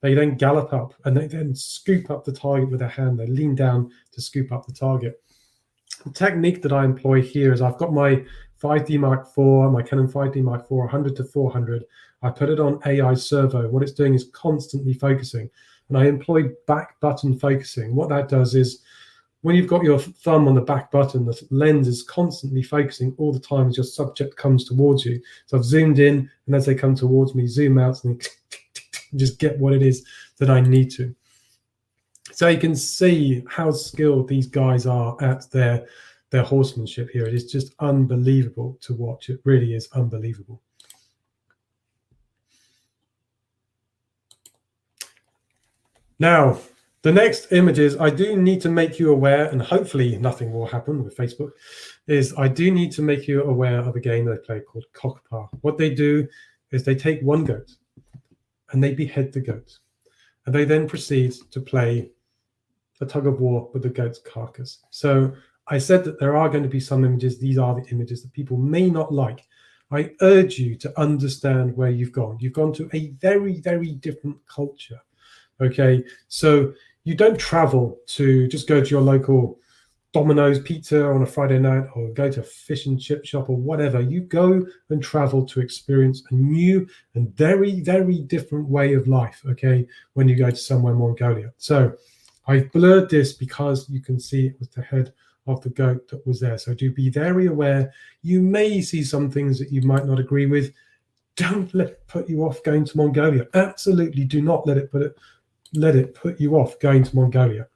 They then gallop up and they then scoop up the target with their hand. They lean down to scoop up the target. The technique that I employ here is I've got my 5D Mark IV, my Canon 5D Mark IV, 100 to 400. I put it on AI servo. What it's doing is constantly focusing. And I employ back button focusing. What that does is when you've got your thumb on the back button, the lens is constantly focusing all the time as your subject comes towards you. So I've zoomed in, and as they come towards me, zoom out and just get what it is that I need to. So you can see how skilled these guys are at their horsemanship here. It is just unbelievable to watch. It really is unbelievable. Now, the next images, I do need to make you aware, and hopefully nothing will happen with Facebook, is I do need to make you aware of a game they play called Cockpa. What they do is they take one goat and they behead the goat. And they then proceed to play a tug of war with the goat's carcass. So I said that there are going to be some images. These are the images that people may not like. I urge you to understand where you've gone. You've gone to a very, very different culture. Okay, so you don't travel to just go to your local Domino's pizza on a Friday night or go to a fish and chip shop or whatever. You go and travel to experience a new and very, very different way of life, okay, when you go to somewhere in Mongolia. So I blurred this because you can see it was the head of the goat that was there. So do be very aware. You may see some things that you might not agree with. Don't let it put you off going to Mongolia. Absolutely do not let it put you off going to Mongolia.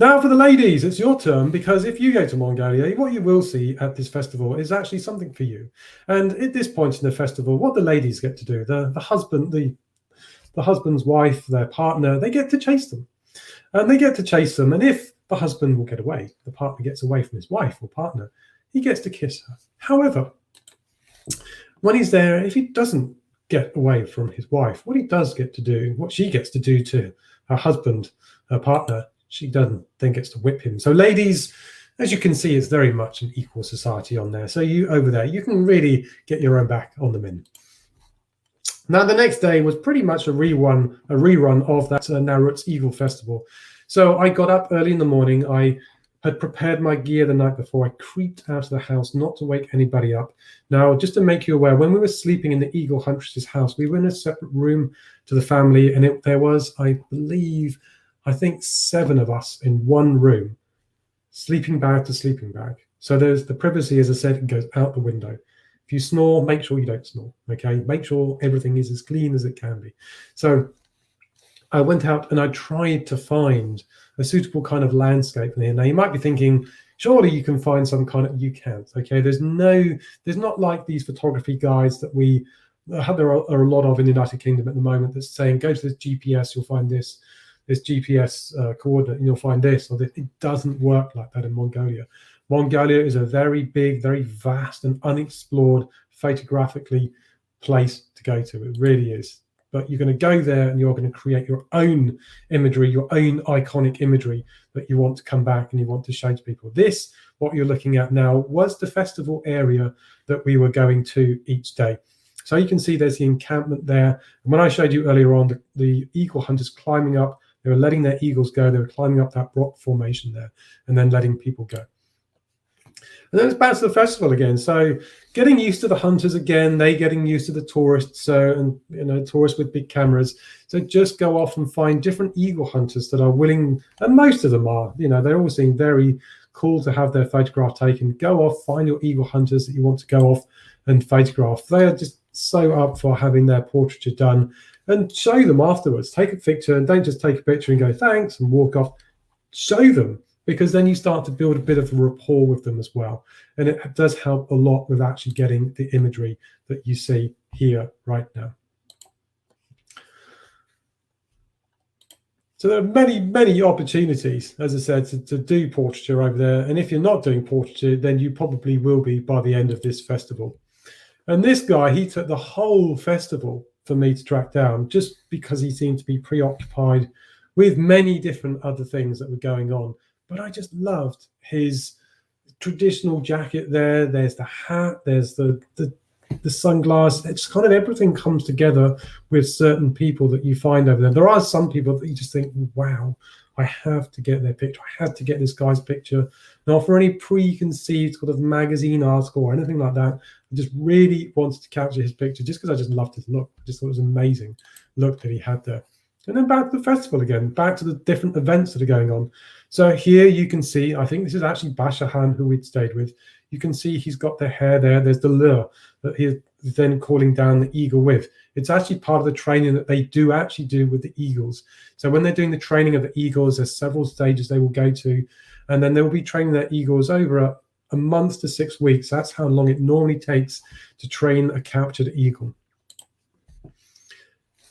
Now for the ladies, it's your turn, because if you go to Mongolia, what you will see at this festival is actually something for you. And at this point in the festival, what the ladies get to do, the husband's wife, their partner, they get to chase them. And they get to chase them. And if the husband will get away, the partner gets away from his wife or partner, he gets to kiss her. However, When he's there, if he doesn't get away from his wife, what he does get to do, what she gets to do to her husband, her partner, she doesn't then gets to whip him. So ladies, as you can see, it's very much an equal society on there. So you over there, you can really get your own back on the men. Now, the next day was pretty much a rerun of that Narut's Eagle Festival. So I got up early in the morning. I had prepared my gear the night before. I creeped out of the house not to wake anybody up. Now, just to make you aware, when we were sleeping in the Eagle Huntress's house, we were in a separate room to the family, and there was, I think 7 of us in one room, sleeping bag to sleeping bag. So there's the privacy, as I said, it goes out the window. If you snore, make sure you don't snore, okay? Make sure everything is as clean as it can be. So I went out and I tried to find a suitable kind of landscape in here. Now, you might be thinking, surely you can find some kind of, you can't, okay? There's not like these photography guides that there are a lot of in the United Kingdom at the moment that's saying, go to this GPS, you'll find this GPS coordinate, and you'll find this or this. It doesn't work like that in Mongolia. Mongolia is a very big, very vast and unexplored photographically place to go to. It really is. But you're going to go there and you're going to create your own imagery, your own iconic imagery that you want to come back and you want to show to people. This, what you're looking at now, was the festival area that we were going to each day. So you can see there's the encampment there. And when I showed you earlier on, the eagle hunters climbing up, they were letting their eagles go. They were climbing up that rock formation there and then letting people go. And then it's back to the festival again. So getting used to the hunters again, they getting used to the tourists, and tourists with big cameras. So just go off and find different eagle hunters that are willing, and most of them are, they all seem very cool to have their photograph taken. Go off, find your eagle hunters that you want to go off and photograph. They are just so up for having their portraiture done, and show them afterwards. Take a picture and don't just take a picture and go thanks and walk off. Show them, because then you start to build a bit of a rapport with them as well. And it does help a lot with actually getting the imagery that you see here right now. So there are many, many opportunities, as I said, to do portraiture over there. And if you're not doing portraiture, then you probably will be by the end of this festival. And this guy, he took the whole festival for me to track down, just because he seemed to be preoccupied with many different other things that were going on. But I just loved his traditional jacket there. There's the hat, there's the sunglasses. It's kind of everything comes together with certain people that you find over there. There are some people that you just think, wow, I have to get their picture. I had to get this guy's picture. Now, for any preconceived sort of magazine article or anything like that, I just really wanted to capture his picture just because I just loved his look. I just thought it was an amazing look that he had there. And then back to the festival again, back to the different events that are going on. So here you can see, I think this is actually Bashahan, who we'd stayed with. You can see he's got the hair there. There's the lure that he's then calling down the eagle with. It's actually part of the training that they do actually do with the eagles. So when they're doing the training of the eagles, there's several stages they will go to, and then they will be training their eagles over a month to 6 weeks. That's how long it normally takes to train a captured eagle.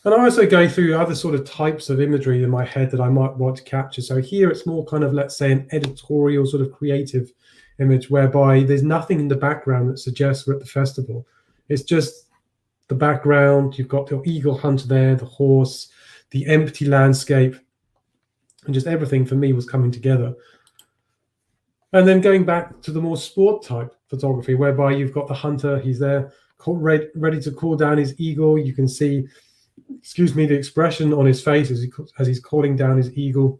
And I also go through other sort of types of imagery in my head that I might want to capture. So here it's more kind of, let's say, an editorial sort of creative image whereby there's nothing in the background that suggests we're at the festival. It's just the background. You've got the eagle hunter there, the horse, the empty landscape, and just everything for me was coming together. And then going back to the more sport type photography whereby you've got the hunter, he's there ready to call down his eagle. You can see, the expression on his face as he's calling down his eagle.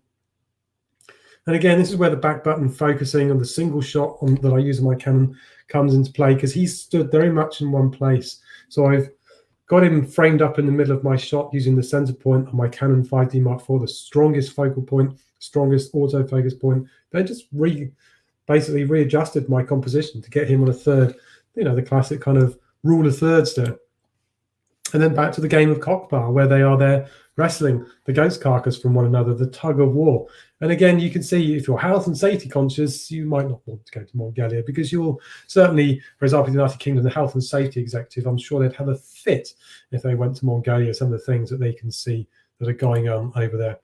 And again, this is where the back button focusing on the single shot that I use on my Canon comes into play, because he's stood very much in one place. So I've got him framed up in the middle of my shot using the center point on my Canon 5D Mark IV, the strongest focal point, strongest autofocus point. Then just basically readjusted my composition to get him on a third, the classic kind of rule of thirds there. And then back to the game of cockbar, where they are there wrestling the ghost carcass from one another, the tug of war. And again, you can see if you're health and safety conscious, you might not want to go to Mongolia, because you'll certainly, for example, the United Kingdom, the health and safety executive, I'm sure they'd have a fit if they went to Mongolia, some of the things that they can see that are going on over there.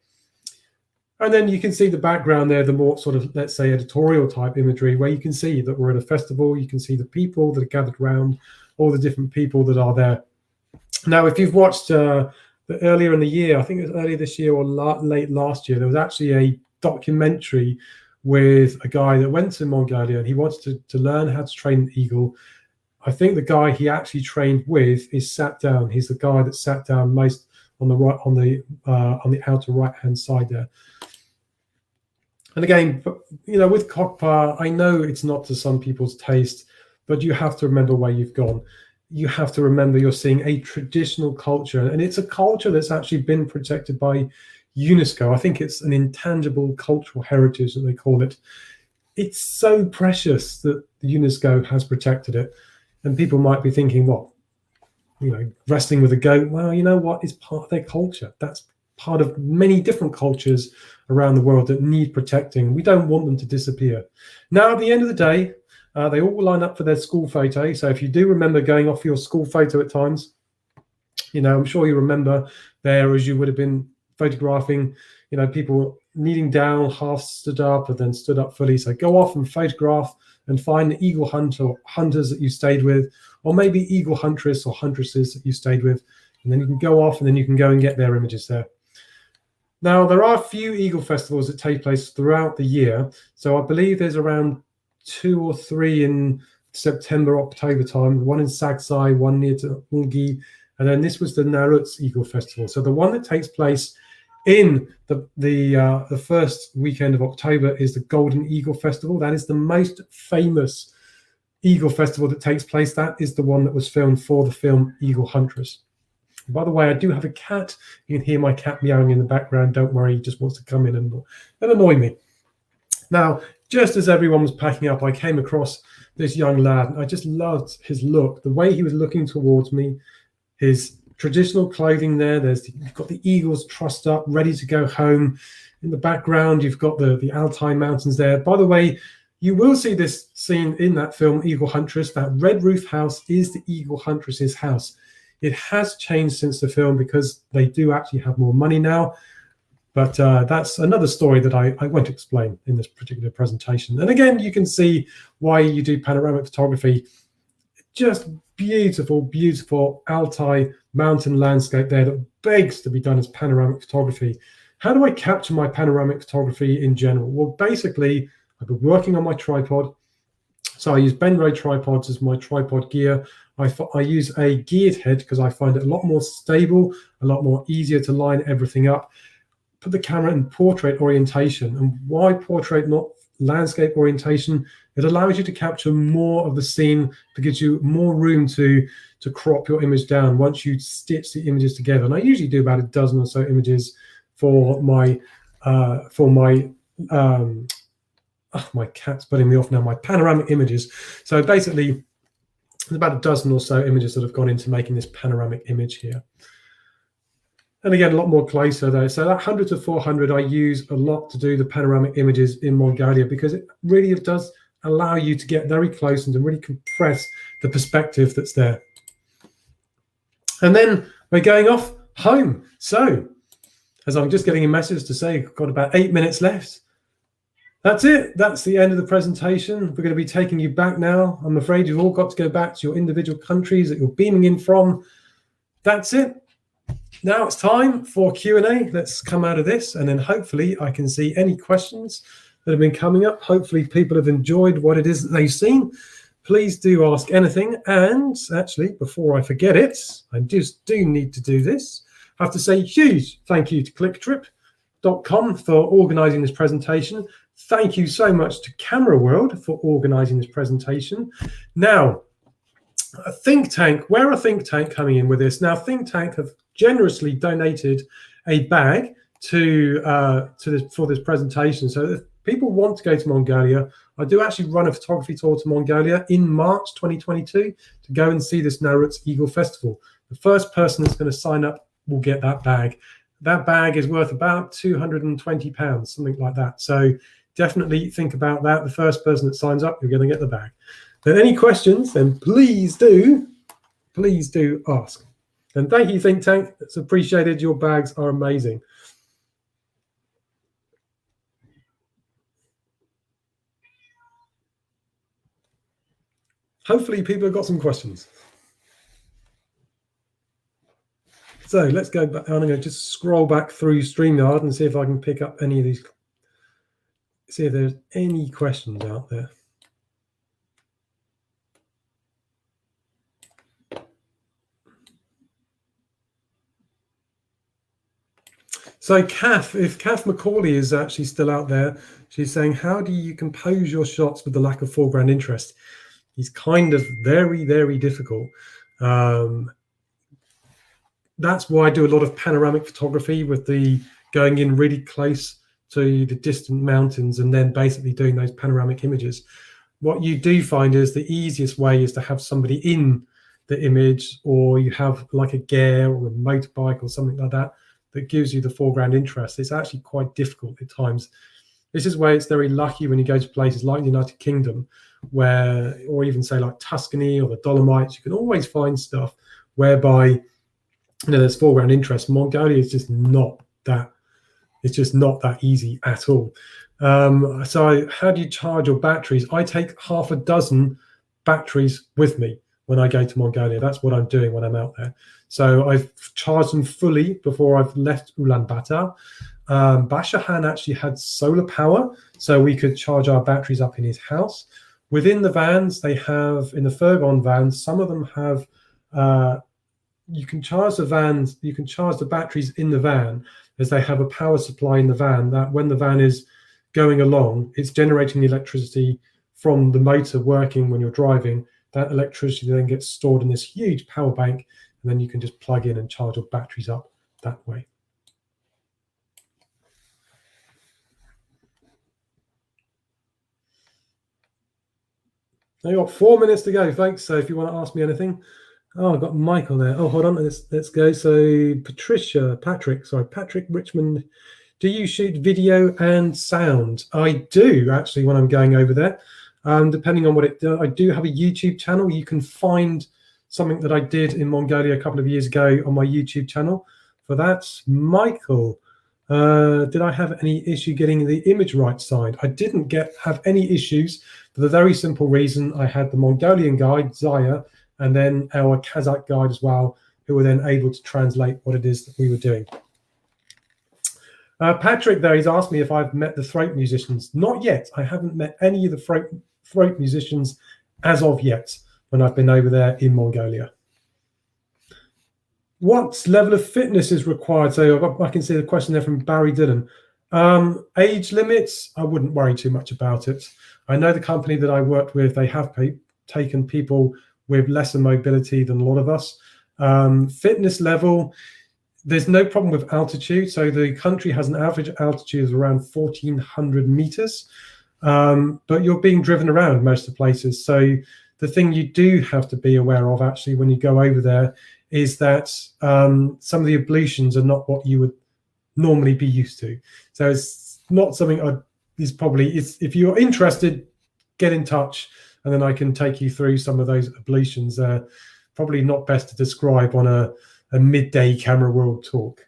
And then you can see the background there, the more sort of, let's say, editorial type imagery, where you can see that we're at a festival. You can see the people that are gathered around all the different people that are there. Now, if you've watched earlier in the year, I think it was earlier this year or late last year, there was actually a documentary with a guy that went to Mongolia and he wanted to learn how to train an eagle. I think the guy he actually trained with is sat down. He's the guy that sat down most on the right, on the outer right hand side there. And again, you know, with cockpa, I know it's not to some people's taste, but you have to remember where you've gone. You have to remember you're seeing a traditional culture, and it's a culture that's actually been protected by UNESCO. I think it's an intangible cultural heritage that they call it. It's so precious that the UNESCO has protected it. And people might be thinking, well, you know, wrestling with a goat, well, you know what, it's part of their culture. That's part of many different cultures around the world that need protecting. We don't want them to disappear. Now, at the end of the day, they all line up for their school photo. So if you do remember going off your school photo at times, you know, I'm sure you remember there as you would have been photographing, you know, people kneeling down, half stood up, and then stood up fully. So go off and photograph and find the eagle hunters that you stayed with, or maybe eagle huntress or huntresses that you stayed with. And then you can go off and then you can go and get their images there. Now, there are a few eagle festivals that take place throughout the year. So I believe there's around 2 or 3 in September, October time, one in Sagsai, one near to Ungi, and then this was the Naruts Eagle Festival. So the one that takes place in the first weekend of October is the Golden Eagle Festival. That is the most famous eagle festival that takes place. That is the one that was filmed for the film Eagle Huntress. By the way, I do have a cat. You can hear my cat meowing in the background. Don't worry, he just wants to come in and annoy me. Now, just as everyone was packing up, I came across this young lad. I just loved his look, the way he was looking towards me, his traditional clothing there. You've got the eagles trussed up, ready to go home. In the background, you've got the Altai mountains there. By the way, you will see this scene in that film, Eagle Huntress. That red roof house is the Eagle Huntress's house. It has changed since the film because they do actually have more money now. But that's another story that I won't explain in this particular presentation. And again, you can see why you do panoramic photography. Just beautiful, beautiful Altai mountain landscape there that begs to be done as panoramic photography. How do I capture my panoramic photography in general? Well, basically, I've been working on my tripod. So I use Benro tripods as my tripod gear. I use a geared head because I find it a lot more stable, a lot more easier to line everything up. Put the camera in portrait orientation. And why portrait, not landscape orientation? It allows you to capture more of the scene, to give you more room to crop your image down once you stitch the images together. And I usually do about a dozen or so images for my my cat's putting me off now, my panoramic images. So basically, there's about a dozen or so images that have gone into making this panoramic image here. And again, a lot more closer there. So that 100 to 400, I use a lot to do the panoramic images in Mongolia because it really does allow you to get very close and to really compress the perspective that's there. And then we're going off home. So as I'm just getting a message to say, I've got about 8 minutes left. That's it. That's the end of the presentation. We're going to be taking you back now. I'm afraid you've all got to go back to your individual countries that you're beaming in from. That's it. Now it's time for Q&A. Let's come out of this, and then hopefully I can see any questions that have been coming up. Hopefully people have enjoyed what it is that they've seen. Please do ask anything. And actually, before I forget it, I just do need to do this. I have to say a huge thank you to clicktrip.com for organising this presentation. Thank you so much to Camera World for organising this presentation. Now, a think tank, where are Think Tank coming in with this? Now, Think Tank have generously donated a bag for this presentation. So if people want to go to Mongolia, I do actually run a photography tour to Mongolia in March 2022 to go and see this Naruts Eagle Festival. The first person that's going to sign up will get that bag. That bag is worth about £220, something like that. So definitely think about that. The first person that signs up, you're going to get the bag. Then any questions, then please do ask. And thank you, Think Tank. It's appreciated. Your bags are amazing. Hopefully people have got some questions. So let's go back. I'm going to just scroll back through StreamYard and see if I can pick up any of these. See if there's any questions out there. So if Kath Macaulay is actually still out there, she's saying, how do you compose your shots with the lack of foreground interest? It's kind of very, very difficult. That's why I do a lot of panoramic photography with the going in really close to the distant mountains and then basically doing those panoramic images. What you do find is the easiest way is to have somebody in the image, or you have like a gear or a motorbike or something like that that gives you the foreground interest. It's actually quite difficult at times. This is where it's very lucky when you go to places like the United Kingdom, where, or even say like Tuscany or the Dolomites, you can always find stuff whereby there's foreground interest. Mongolia is just not that. It's just not that easy at all. So how do you charge your batteries? I take half a dozen batteries with me when I go to Mongolia. That's what I'm doing when I'm out there. So I've charged them fully before I've left Ulaanbaatar. Bashahan actually had solar power, so we could charge our batteries up in his house. Within the vans, they have, in the Fergon vans, some of them have, you can charge the vans, you can charge the batteries in the van, as they have a power supply in the van that when the van is going along, it's generating the electricity from the motor working when you're driving. That electricity then gets stored in this huge power bank, and then you can just plug in and charge your batteries up that way. I've got 4 minutes to go, folks. So if you want to ask me anything. Oh, I've got Michael there. Oh, hold on. Let's go. So Patrick Richmond. Do you shoot video and sound? I do, actually, when I'm going over there. Depending on what I do have a YouTube channel. You can find something that I did in Mongolia a couple of years ago on my YouTube channel. For that, Michael, did I have any issue getting the image right side? I didn't have any issues for the very simple reason I had the Mongolian guide, Zaya, and then our Kazakh guide as well, who were then able to translate what it is that we were doing. Patrick there, he's asked me if I've met the throat musicians. Not yet. I haven't met any of the throat musicians as of yet when I've been over there in Mongolia. What level of fitness is required? So I can see the question there from Barry Dillon. Age limits, I wouldn't worry too much about it. I know the company that I worked with, they have taken people with lesser mobility than a lot of us. Fitness level, there's no problem with altitude. So the country has an average altitude of around 1,400 meters, but you're being driven around most of the places. So the thing you do have to be aware of actually when you go over there is that some of the ablutions are not what you would normally be used to. So it's not something if you're interested, get in touch and then I can take you through some of those ablutions. Probably not best to describe on a midday Camera World talk.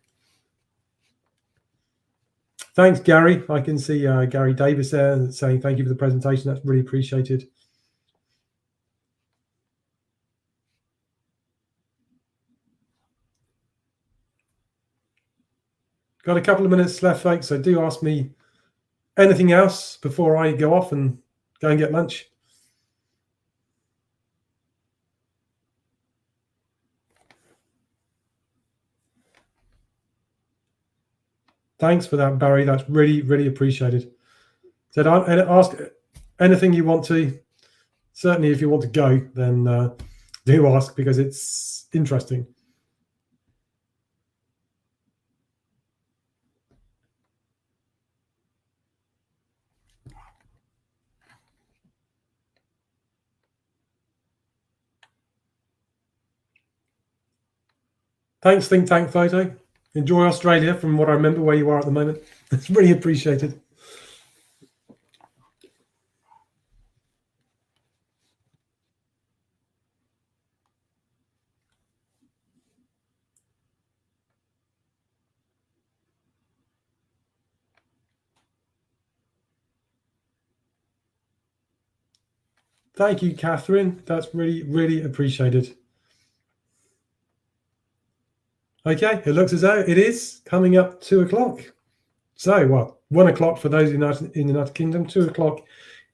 Thanks, Gary. I can see Gary Davis there saying thank you for the presentation. That's really appreciated. Got a couple of minutes left, folks, so do ask me anything else before I go off and go and get lunch. Thanks for that, Barry. That's really, really appreciated. So ask anything you want to. Certainly, if you want to go, then do ask because it's interesting. Thanks, Think Tank Photo. Enjoy Australia from what I remember where you are at the moment. It's really appreciated. Thank you, Catherine. That's really, really appreciated. Okay, it looks as though it is coming up 2 o'clock. So, well, 1 o'clock for those in the United Kingdom, 2 o'clock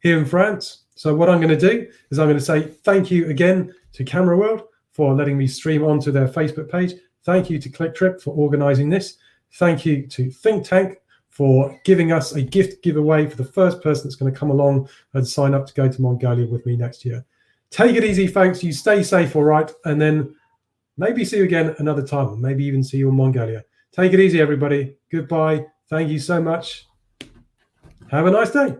here in France. So what I'm going to do is I'm going to say thank you again to Camera World for letting me stream onto their Facebook page. Thank you to ClickTrip for organizing this. Thank you to Think Tank for giving us a gift giveaway for the first person that's going to come along and sign up to go to Mongolia with me next year. Take it easy, folks. You stay safe, all right? And then maybe see you again another time, or maybe even see you in Mongolia. Take it easy, everybody. Goodbye. Thank you so much. Have a nice day.